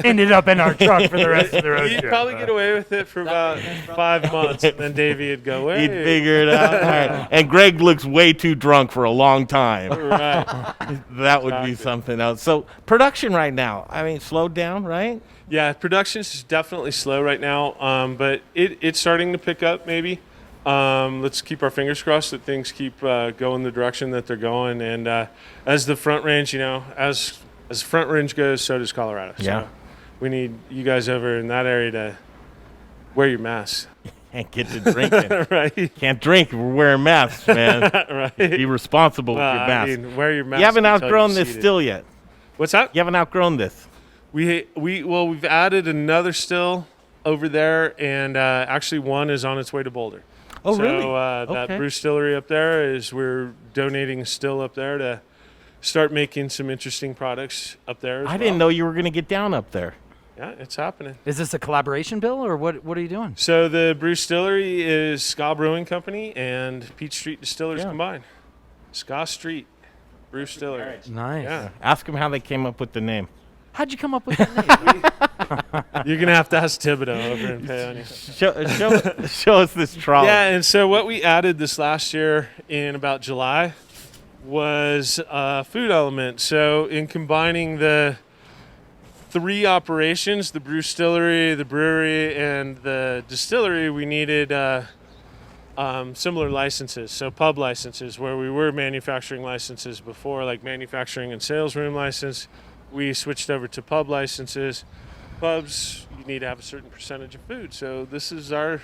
ended up in our truck for the rest of the road You'd trip. probably get away with it for about 5 months, and then Davey would go, "Hey." He'd figure it out. All right. And Greg looks way too drunk for a long time. Right. That would be something else. So production right now, I mean, slowed down, right? Yeah, production's definitely slow right now, but it's starting to pick up maybe. Let's keep our fingers crossed that things keep going the direction that they're going. And as the Front Range, you know, as Front Range goes, so does Colorado. Yeah. So we need you guys over in that area to wear your masks. And get to drinking. Right. Can't drink. We're wearing masks, man. Right. Be responsible with your I mask. mean, wear your mask. You haven't until outgrown you're this seated. still yet. What's that? You haven't outgrown this. We've added another still over there, and actually one is on its way to Boulder. Oh, so, really? That Okay. brew distillery up there we're donating a still up there to start making some interesting products up there. I didn't know you were going to get down up there. Yeah, it's happening. Is this a collaboration, Bill, or what are you doing? So the brew distillery is Ska Brewing Company and Peach Street Distillers combined. Ska Street Brew Distillery. Nice. Yeah. Ask them how they came up with the name. How'd you come up with that name? You're going to have to ask Thibodeau over in Paonia. Show us this trolley. Yeah, and so what we added this last year in about July was a food element. So in combining the 3 operations, the brew distillery, the brewery, and the distillery, we needed similar licenses. So pub licenses, where we were manufacturing licenses before, like manufacturing and sales room license. We switched over to pub licenses. Pubs, you need to have a certain percentage of food. So this is our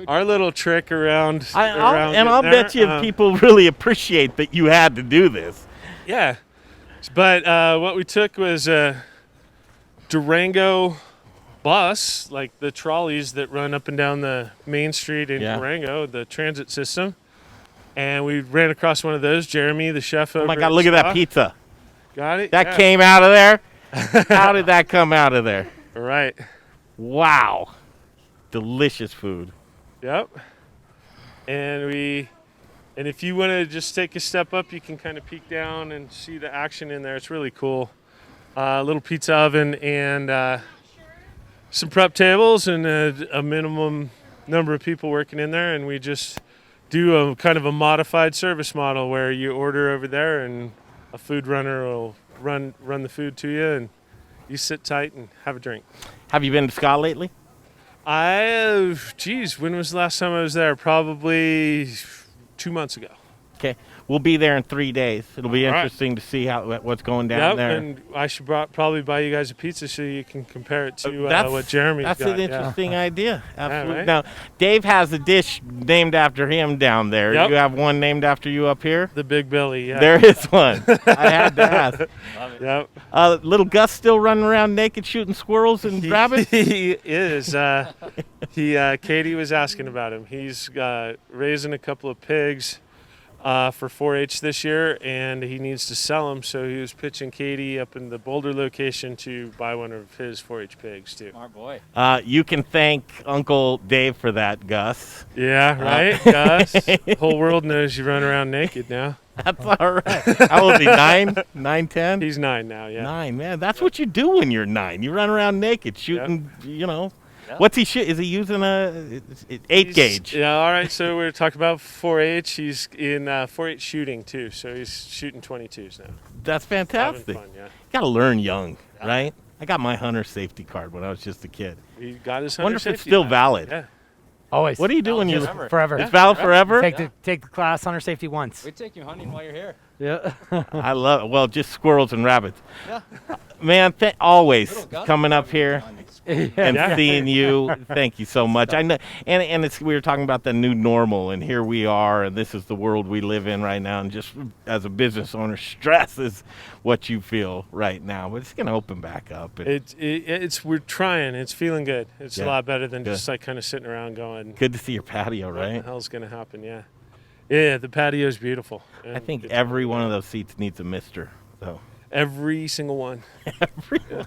little trick around. I'll bet you people really appreciate that you had to do this. Yeah, but what we took was a Durango bus, like the trolleys that run up and down the main street in Durango, the transit system, and we ran across one of those. Jeremy, the chef over Oh my God, look at that pizza. Got it? That Yeah. came out of there? How did that come out of there? Right. Wow. Delicious food. Yep. And if you want to just take a step up, you can kind of peek down and see the action in there. It's really cool. Little pizza oven and some prep tables and a minimum number of people working in there. And we just do a kind of a modified service model where you order over there and a food runner will run the food to you, and you sit tight and have a drink. Have you been to Ska lately? When was the last time I was there? Probably 2 months ago. Okay. We'll be there in 3 days. It'll be All right. interesting to see what's going down there. And I should probably buy you guys a pizza so you can compare it to what Jeremy's That's got. an interesting idea. Absolutely. right? Now, Dave has a dish named after him down there. Yep. You have one named after you up here? The Big Billy, yeah. There is one. I had to ask. Yep. Little Gus still running around naked shooting squirrels and rabbits? He is. Katie was asking about him. He's raising a couple of pigs. for 4-H this year, and he needs to sell them. So he was pitching Katie up in the Boulder location to buy one of his 4-H pigs too. Smart boy. You can thank Uncle Dave for that, Gus. Yeah, right, Gus. Whole world knows you run around naked now. That's all right. How old is he? 9, 10? He's 9 now, yeah. 9, man. That's what you do when you're 9. You run around naked shooting, you know. Yep. What's he shoot? Is he using a 8 gauge? Yeah, all right. So we're talking about 4-H. He's in 4-H shooting too. So he's shooting 22s now. That's fantastic. Having fun, yeah. Got to learn young, right? I got my hunter safety card when I was just a kid. He got his hunter Wonder if it's safety still card. valid. Yeah. Always. What do you do when you forever? It's valid forever. Take the class hunter safety once. We take you hunting while you're here. Yeah. I love it. Well, just squirrels and rabbits. Yeah. Man, always Little gun. coming up here and Yeah. seeing you. Thank you so much. I know, and it's, we were talking about the new normal, and here we are, and this is the world we live in right now. And just as a business owner, stress is what you feel right now, but it's going to open back up. It's we're trying. It's feeling good. It's Yeah. a lot better than Good. just like kind of sitting around going. Good to see your patio, What the right? hell's gonna happen? Yeah. Yeah, the patio's beautiful. I think every one of those seats needs a mister. So every single one. Everyone.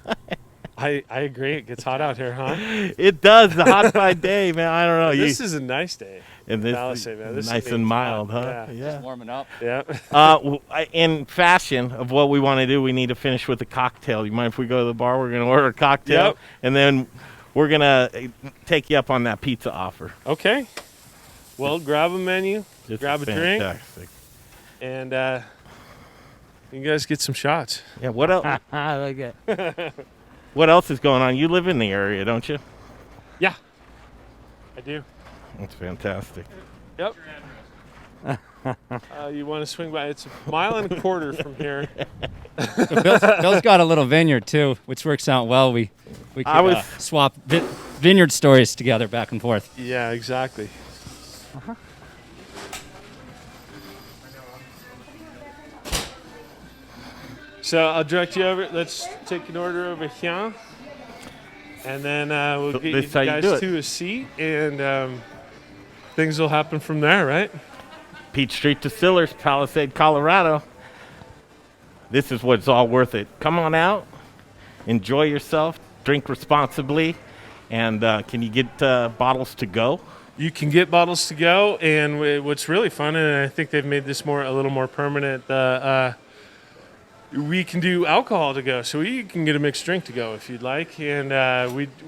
I agree. It gets hot out here, huh? It does. The hot by day, man. I don't know. This is a nice day. And this Palisade, man. This nice is and mild, hot. huh? Yeah. Just warming up. Yeah. In fashion of what we want to do, we need to finish with a cocktail. You mind if we go to the bar? We're going to order a cocktail, Yep. and then we're going to take you up on that pizza offer. Okay. Well, grab a menu, This grab is a drink, fantastic. and you guys get some shots. Yeah. What else? I like it. What else is going on? You live in the area, don't you? Yeah. I do. That's fantastic. Yep. You want to swing by? It's a mile and a quarter from here. Bill's got a little vineyard too, which works out well. We could swap vineyard stories together back and forth. Yeah, exactly. So I'll direct you over. Let's take an order over here, and then we'll So get this you is how you guys do it. to a seat, and things will happen from there, right? Peach Street Distillers, Palisade, Colorado. This is what's all worth it. Come on out, enjoy yourself, drink responsibly, and can you get bottles to go? You can get bottles to go, and what's really fun, and I think they've made this a little more permanent. We can do alcohol to go, so you can get a mixed drink to go if you'd like, and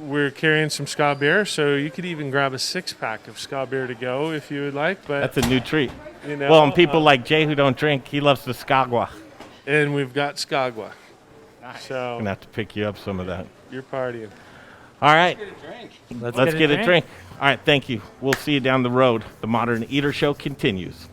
we're carrying some ska beer, so you could even grab a 6-pack of ska beer to go if you would like. But That's a new treat. You know, well, and people like Jay who don't drink, he loves the Skagwa. and we've got skagwa. So I'm gonna have to pick you up some of that. you're partying. All right. Let's Let's get a drink. All right, thank you. We'll see you down the road. The Modern Eater Show continues.